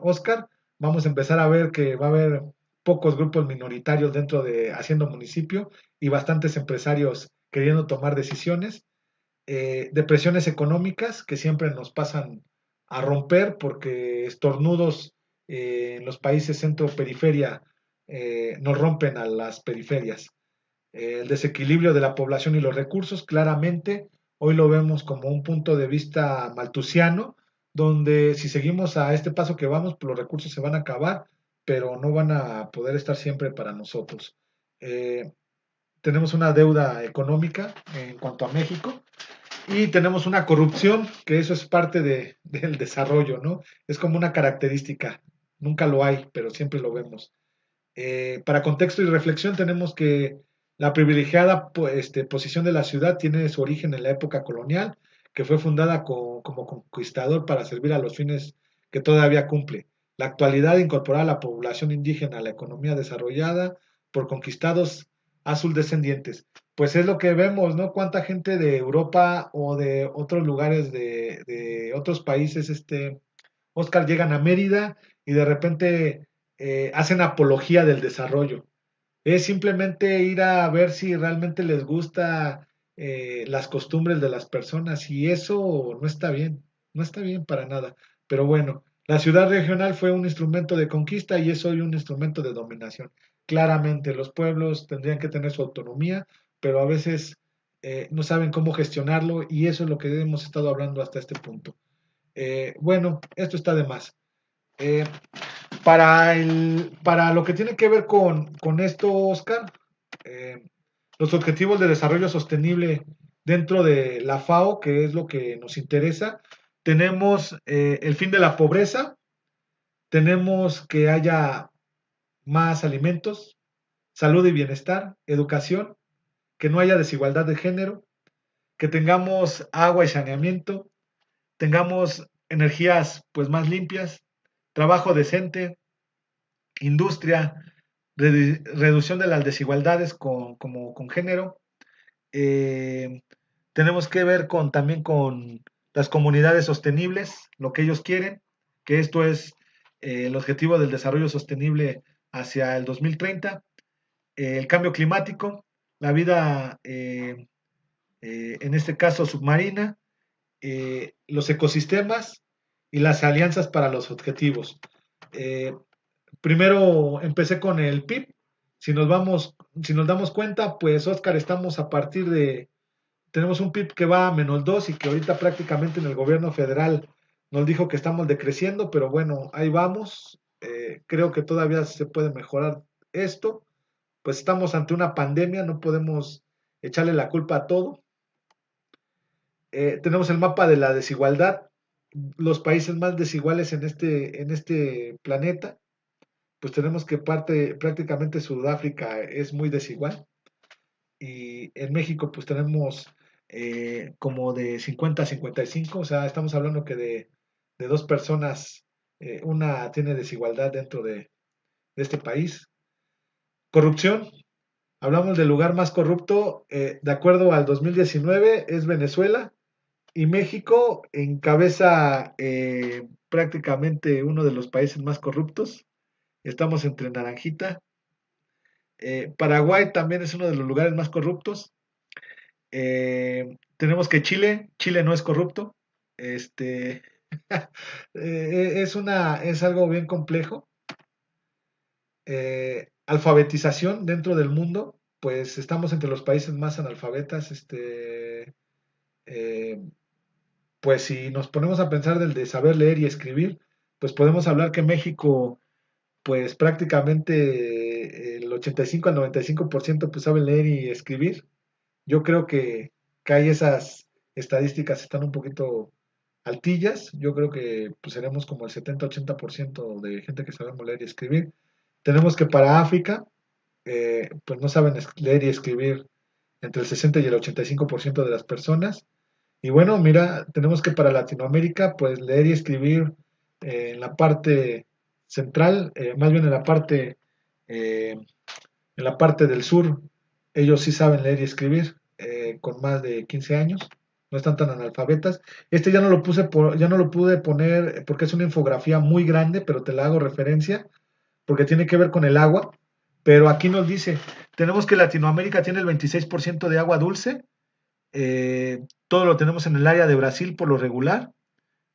Oscar, vamos a empezar a ver que va a haber pocos grupos minoritarios dentro de haciendo municipio y bastantes empresarios queriendo tomar decisiones. Depresiones económicas que siempre nos pasan a romper porque estornudos en los países centro-periferia nos rompen a las periferias. El desequilibrio de la población y los recursos, claramente, hoy lo vemos como un punto de vista maltusiano, donde si seguimos a este paso que vamos, pues los recursos se van a acabar, pero no van a poder estar siempre para nosotros. Eh, Tenemos una deuda económica en cuanto a México y tenemos una corrupción, que eso es parte del desarrollo, ¿no? Es como una característica, nunca lo hay, pero siempre lo vemos. Para contexto y reflexión tenemos que la privilegiada posición de la ciudad tiene su origen en la época colonial, que fue fundada como conquistador para servir a los fines que todavía cumple. La actualidad incorpora a la población indígena a la economía desarrollada por conquistados azul descendientes. pues es lo que vemos, ¿no? Cuánta gente de Europa o de otros lugares de otros países, Oscar, llegan a Mérida y de repente hacen apología del desarrollo. Es simplemente ir a ver si realmente les gusta las costumbres de las personas y eso no está bien, no está bien para nada. Pero bueno, la ciudad regional fue un instrumento de conquista y es hoy un instrumento de dominación. Claramente, los pueblos tendrían que tener su autonomía, pero a veces no saben cómo gestionarlo y eso es lo que hemos estado hablando hasta este punto. Bueno, esto está de más. Eh, para lo que tiene que ver con esto, Oscar, eh, los objetivos de desarrollo sostenible dentro de la FAO, que es lo que nos interesa, tenemos el fin de la pobreza, tenemos que haya más alimentos, salud y bienestar, educación, que no haya desigualdad de género, que tengamos agua y saneamiento, tengamos energías pues más limpias, trabajo decente, industria, reducción de las desigualdades como con género. Eh, tenemos que ver también con las comunidades sostenibles, lo que ellos quieren, que esto es el objetivo del desarrollo sostenible hacia el 2030, el cambio climático, la vida, en este caso submarina, los ecosistemas y las alianzas para los objetivos. Eh, Primero empecé con el PIB. Si nos damos cuenta, pues Oscar, estamos a partir de, tenemos un PIB que va a -2 y que ahorita prácticamente en el gobierno federal nos dijo que estamos decreciendo, pero bueno, ahí vamos. Creo que todavía se puede mejorar esto. Pues estamos ante una pandemia, no podemos echarle la culpa a todo. Tenemos el mapa de la desigualdad, los países más desiguales en este planeta, pues tenemos que prácticamente Sudáfrica es muy desigual y en México pues tenemos como de 50 a 55, o sea, estamos hablando que de dos personas, una tiene desigualdad dentro de este país. Corrupción, hablamos del lugar más corrupto, de acuerdo al 2019 es Venezuela y México encabeza prácticamente uno de los países más corruptos. Estamos entre naranjita. Paraguay también es uno de los lugares más corruptos. Tenemos que Chile no es corrupto. Este, es algo bien complejo. Alfabetización dentro del mundo, pues estamos entre los países más analfabetas. Eh, pues si nos ponemos a pensar del de saber leer y escribir, pues podemos hablar que México, pues prácticamente el 85 al 95% pues saben leer y escribir. Yo creo que hay esas estadísticas están un poquito altillas. Yo creo que pues, seremos como el 70-80% de gente que sabemos leer y escribir. Tenemos que para África, pues no saben leer y escribir entre el 60 y el 85% de las personas. Y bueno, mira, tenemos que para Latinoamérica, pues leer y escribir en la parte central, más bien eh, en la parte del sur, ellos sí saben leer y escribir, con más de 15 años, no están tan analfabetas. Ya no lo ya no lo pude poner porque es una infografía muy grande, pero te la hago referencia porque tiene que ver con el agua. Pero aquí nos dice, tenemos que Latinoamérica tiene el 26% de agua dulce, todo lo tenemos en el área de Brasil por lo regular,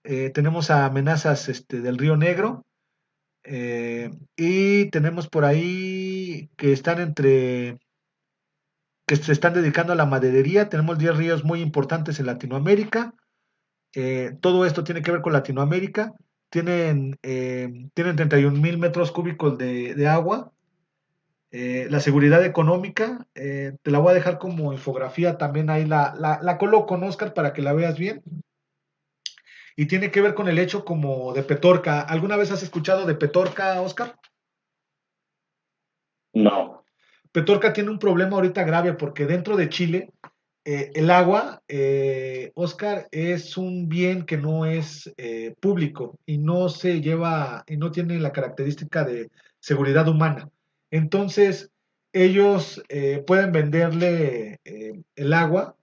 tenemos amenazas del Río Negro, y tenemos por ahí que se están dedicando a la maderería. Tenemos 10 ríos muy importantes en Latinoamérica. Todo esto tiene que ver con Latinoamérica. Tienen 31,000 metros cúbicos de agua. La seguridad económica, te la voy a dejar como infografía también ahí, la coloco con Oscar para que la veas bien. Y tiene que ver con el hecho como de Petorca. ¿Alguna vez has escuchado de Petorca, Oscar? No. Petorca tiene un problema ahorita grave porque dentro de Chile el agua, Oscar, es un bien que no es público y no se lleva y no tiene la característica de seguridad humana. Entonces, ellos pueden venderle el agua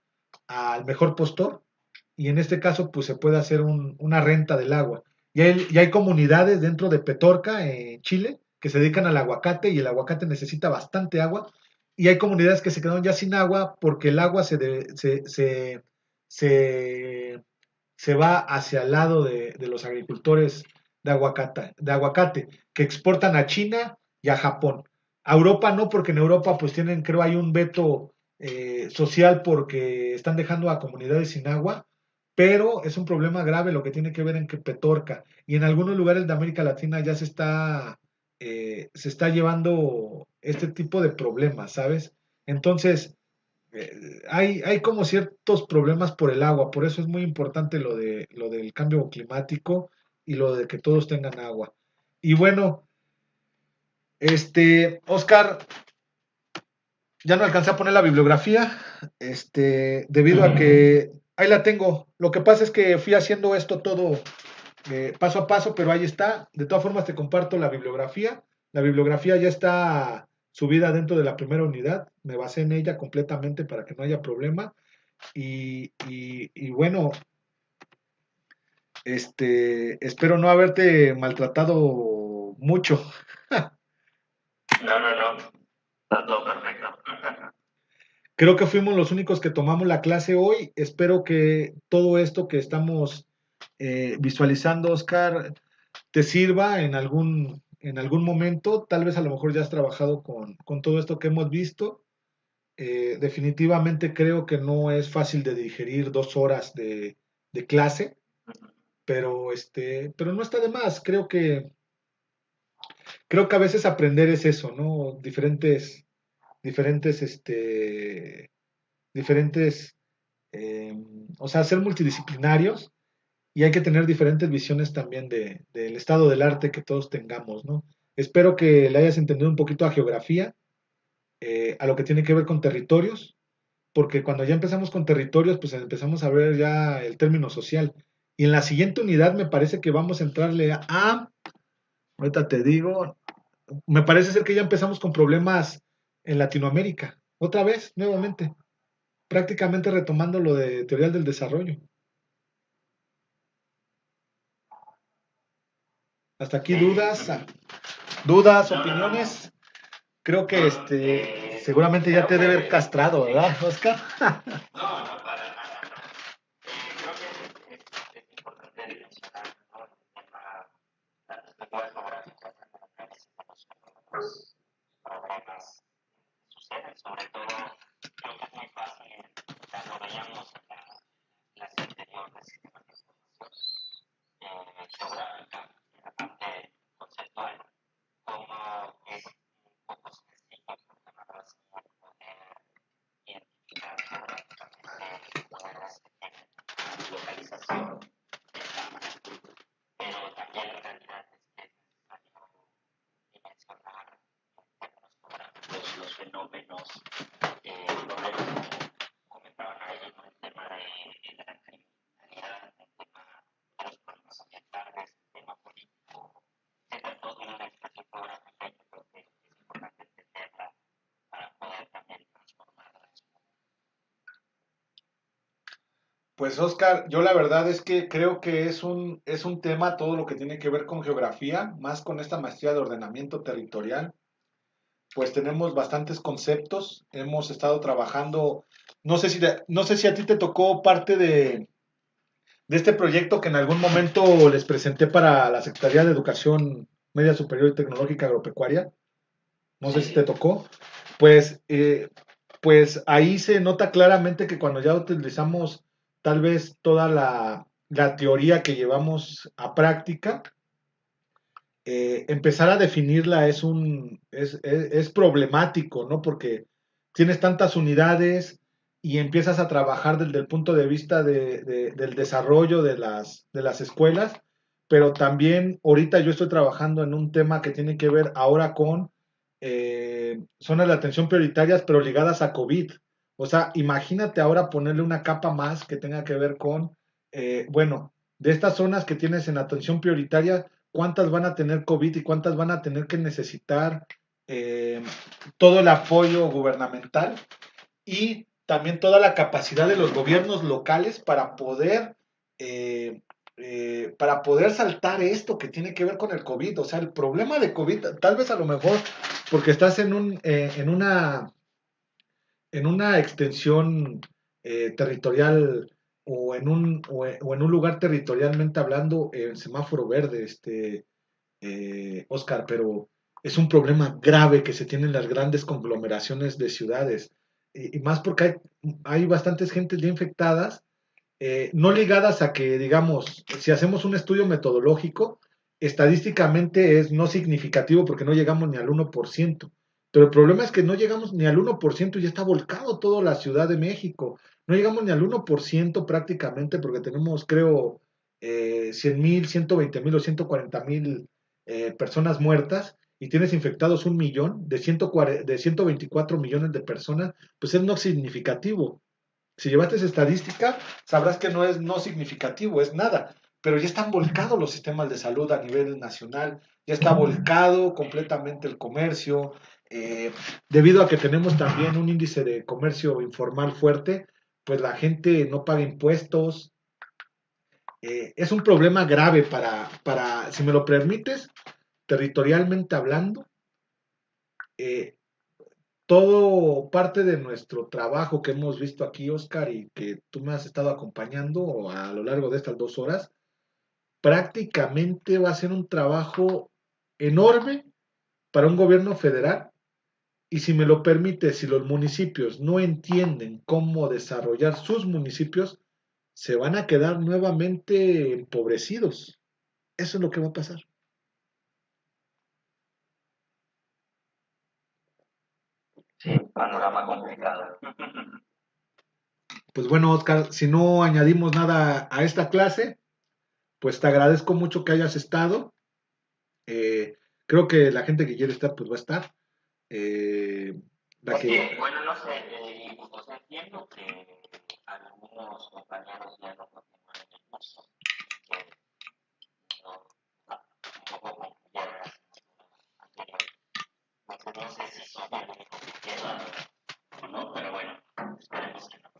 al mejor postor y en este caso pues se puede hacer una renta del agua. Y hay comunidades dentro de Petorca, en Chile, que se dedican al aguacate y el aguacate necesita bastante agua. Y hay comunidades que se quedaron ya sin agua porque el agua se, se va hacia el lado de los agricultores de aguacate, que exportan a China y a Japón. A Europa no, porque en Europa pues tienen, creo, hay un veto social porque están dejando a comunidades sin agua, pero es un problema grave lo que tiene que ver en que Petorca y en algunos lugares de América Latina ya se está llevando este tipo de problemas, ¿sabes? Entonces, hay como ciertos problemas por el agua, por eso es muy importante lo del cambio climático y lo de que todos tengan agua. Y bueno, Oscar, ya no alcancé a poner la bibliografía, debido a que ahí la tengo. Lo que pasa es que fui haciendo esto todo paso a paso, pero ahí está. De todas formas, te comparto la bibliografía. La bibliografía ya está subida dentro de la primera unidad. Me basé en ella completamente para que no haya problema. Y bueno, espero no haberte maltratado mucho. No, no, no. Está todo perfecto. Creo que fuimos los únicos que tomamos la clase hoy. Espero que todo esto que estamos visualizando, Oscar, te sirva en algún momento. Tal vez a lo mejor ya has trabajado con todo esto que hemos visto. Definitivamente creo que no es fácil de digerir 2 horas de clase, pero no está de más. Creo que a veces aprender es eso, ¿no? Diferentes, diferentes, o sea, ser multidisciplinarios y hay que tener diferentes visiones también del estado del arte que todos tengamos, ¿no? Espero que le hayas entendido un poquito a geografía, a lo que tiene que ver con territorios, porque cuando ya empezamos con territorios, pues empezamos a ver ya el término social. Y en la siguiente unidad me parece que vamos a entrarle ahorita te digo, me parece ser que ya empezamos con problemas en Latinoamérica, otra vez, nuevamente, prácticamente retomando lo de teoría del desarrollo. Hasta aquí dudas, opiniones. Creo que seguramente ya te debe haber castrado, ¿verdad, Oscar? No, no, para nada, no. Creo que es importante mencionar, ¿no? El tema, las lenguas geográficas, el análisis de los problemas que suceden, sobre todo, creo que es muy fácil, ya lo veíamos en la clase anterior de sistemas de información geográfica, en la parte conceptual, como es un poco sencillo, por llamarlo así, poder identificar geográficamente lugares que tienen localización del tamaño, pero también la realidad es que es necesario dimensionar en términos geográficos los fenómenos, problemas como comentaban ahí, ¿no? El tema de la criminalidad, el tema de los problemas ambientales, el tema político, etcétera, todo una expresión geográfica y yo creo que es importante entenderla para poder también transformarla en su momento. Pues Oscar, yo la verdad es que creo que es un tema todo lo que tiene que ver con geografía, más con esta maestría de ordenamiento territorial. Pues tenemos bastantes conceptos, hemos estado trabajando, no sé si a ti te tocó parte de este proyecto que en algún momento les presenté para la Secretaría de Educación Media Superior y Tecnológica Agropecuaria, no sé si te Sí, tocó, pues, pues ahí se nota claramente que cuando ya utilizamos tal vez toda la teoría que llevamos a práctica, empezar a definirla es problemático, ¿no? Porque tienes tantas unidades y empiezas a trabajar desde el punto de vista del desarrollo de las escuelas, pero también ahorita yo estoy trabajando en un tema que tiene que ver ahora con zonas de atención prioritarias, pero ligadas a COVID. O sea, imagínate ahora ponerle una capa más que tenga que ver con, bueno, de estas zonas que tienes en atención prioritaria, cuántas van a tener COVID y cuántas van a tener que necesitar eh, todo el apoyo gubernamental y también toda la capacidad de los gobiernos locales eh, para poder saltar esto que tiene que ver con el COVID. O sea, el problema de COVID, tal vez a lo mejor porque estás en una extensión territorial o en un lugar territorialmente hablando en semáforo verde, Oscar, pero es un problema grave que se tiene en las grandes conglomeraciones de ciudades, y más porque hay bastantes gentes ya infectadas, no ligadas a que, digamos, si hacemos un estudio metodológico, estadísticamente es no significativo porque no llegamos ni al 1%. Pero el problema es que no llegamos ni al 1% y ya está volcado toda la Ciudad de México. No llegamos ni al 1% prácticamente porque tenemos, creo, 100,000, 120,000 o 140,000 personas muertas y tienes infectados 1 millón de 124 millones de personas, pues es no significativo. Si llevaste esa estadística, sabrás que no es no significativo, es nada. Pero ya están volcados los sistemas de salud a nivel nacional, ya está volcado completamente el comercio, eh, debido a que tenemos también un índice de comercio informal fuerte, pues la gente no paga impuestos. Es un problema grave si me lo permites, territorialmente hablando, eh, todo parte de nuestro trabajo que hemos visto aquí, Oscar, y que tú me has estado acompañando a lo largo de estas 2 horas, prácticamente va a ser un trabajo enorme para un gobierno federal. Y si me lo permite, si los municipios no entienden cómo desarrollar sus municipios, se van a quedar nuevamente empobrecidos. Eso es lo que va a pasar. Sí, panorama complicado. Pues bueno, Oscar, si no añadimos nada a esta clase, pues te agradezco mucho que hayas estado. Eh, Creo que la gente que quiere estar, pues va a estar. Eh, la Oye, que, bueno, no sé, o sea, entiendo que algunos compañeros ya no continúan en el curso, que no, un poco concluyeron las anteriores. Entonces, no sé si son el único que queda o no, pero bueno, esperemos que no.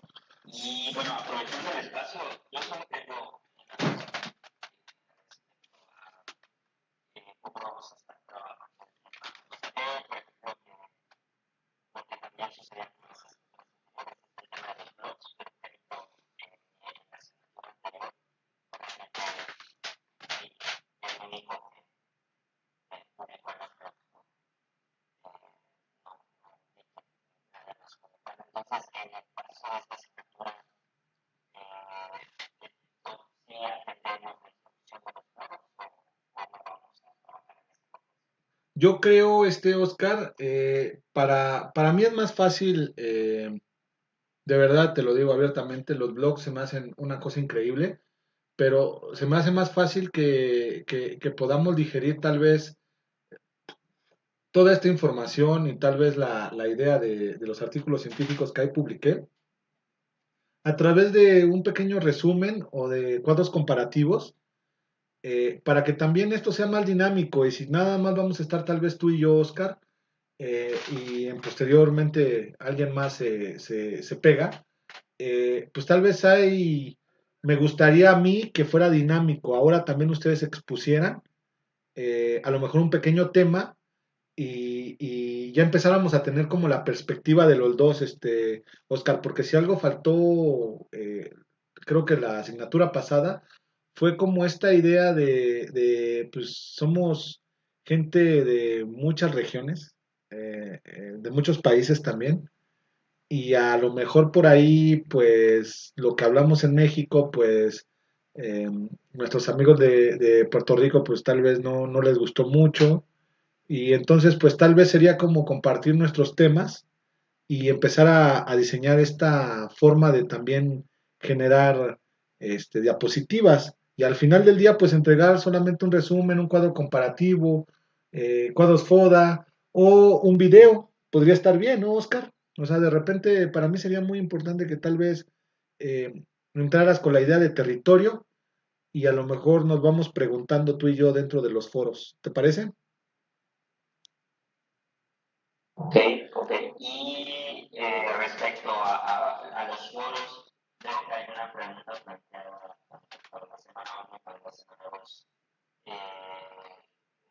Y bueno, aprovechando el espacio, yo solo tengo una cosa cómo vamos a estar trabajando. O sea, yo, por ejemplo, lo que también sucede con las asignaturas anteriores es el tema de los blogs. Yo, por ejemplo, en la asignatura anterior, por ejemplo, el único que publicó los blogs, ¿no? No, nada más como tal. Entonces, en el caso de esta asignatura, sí atendemos la introducción de los blogs o no vamos a trabajar en esta cosa. yo creo, Oscar, para mí es más fácil, de verdad te lo digo abiertamente, los blogs se me hacen una cosa increíble, pero se me hace más fácil que podamos digerir tal vez toda esta información y tal vez la idea de los artículos científicos que ahí publiqué a través de un pequeño resumen o de cuadros comparativos, para que también esto sea más dinámico y si nada más vamos a estar tal vez tú y yo, Oscar, y posteriormente alguien más se pega, pues tal vez me gustaría a mí que fuera dinámico, ahora también ustedes expusieran a lo mejor un pequeño tema y ya empezáramos a tener como la perspectiva de los dos, Oscar, porque si algo faltó, creo que la asignatura pasada fue como esta idea pues somos gente de muchas regiones, de muchos países también, y a lo mejor por ahí, pues lo que hablamos en México, pues nuestros amigos de Puerto Rico, pues tal vez no les gustó mucho y entonces, pues tal vez sería como compartir nuestros temas y empezar a diseñar esta forma de también generar diapositivas. Y al final del día, pues entregar solamente un resumen, un cuadro comparativo, cuadros FODA o un video. Podría estar bien, ¿no, Oscar? O sea, de repente para mí sería muy importante que tal vez eh, entraras con la idea de territorio y a lo mejor nos vamos preguntando tú y yo dentro de los foros. ¿Te parece? Ok, ok. Y respecto a los foros, veo que hay una pregunta planteada para la semana 1 y para la semana 2.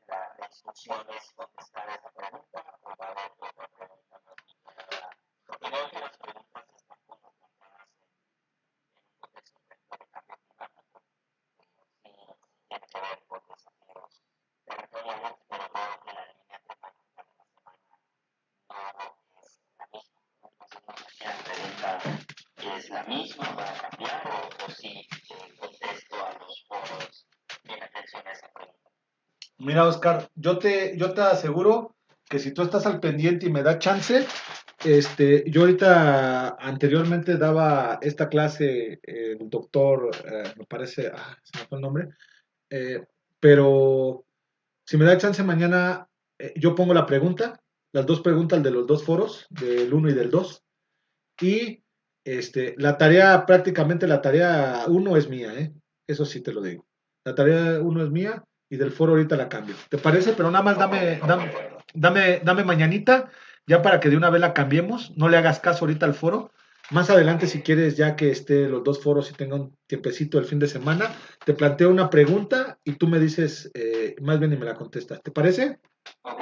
La instrucción es contestar esa pregunta o va a haber otra pregunta más vinculada. Porque veo que las preguntas están como planteadas en un contexto de cambio climático, sí, tiene que ver con desafíos territoriales, pero veo que la línea temática de la semana no es la misma. Entonces, no sé si la pregunta es la misma, va a cambiar o si contesto a los foros en atención a esa pregunta. Mira, Oscar, yo te aseguro que si tú estás al pendiente y me da chance, yo ahorita anteriormente daba esta clase, el doctor, me parece, se me fue el nombre, eh, pero si me da chance mañana, yo pongo la pregunta, las dos preguntas de los dos foros, del uno y del 2 y la tarea, prácticamente la tarea uno es mía, ¿eh? Eso sí te lo digo. La tarea uno es mía y del foro ahorita la cambio. ¿Te parece? Pero nada más dame mañanita, ya para que de una vez la cambiemos. No le hagas caso ahorita al foro. Más adelante, si quieres, ya que esté los dos foros y tenga un tiempecito el fin de semana, te planteo una pregunta y tú me dices, más bien y me la contestas. ¿Te parece? Ok,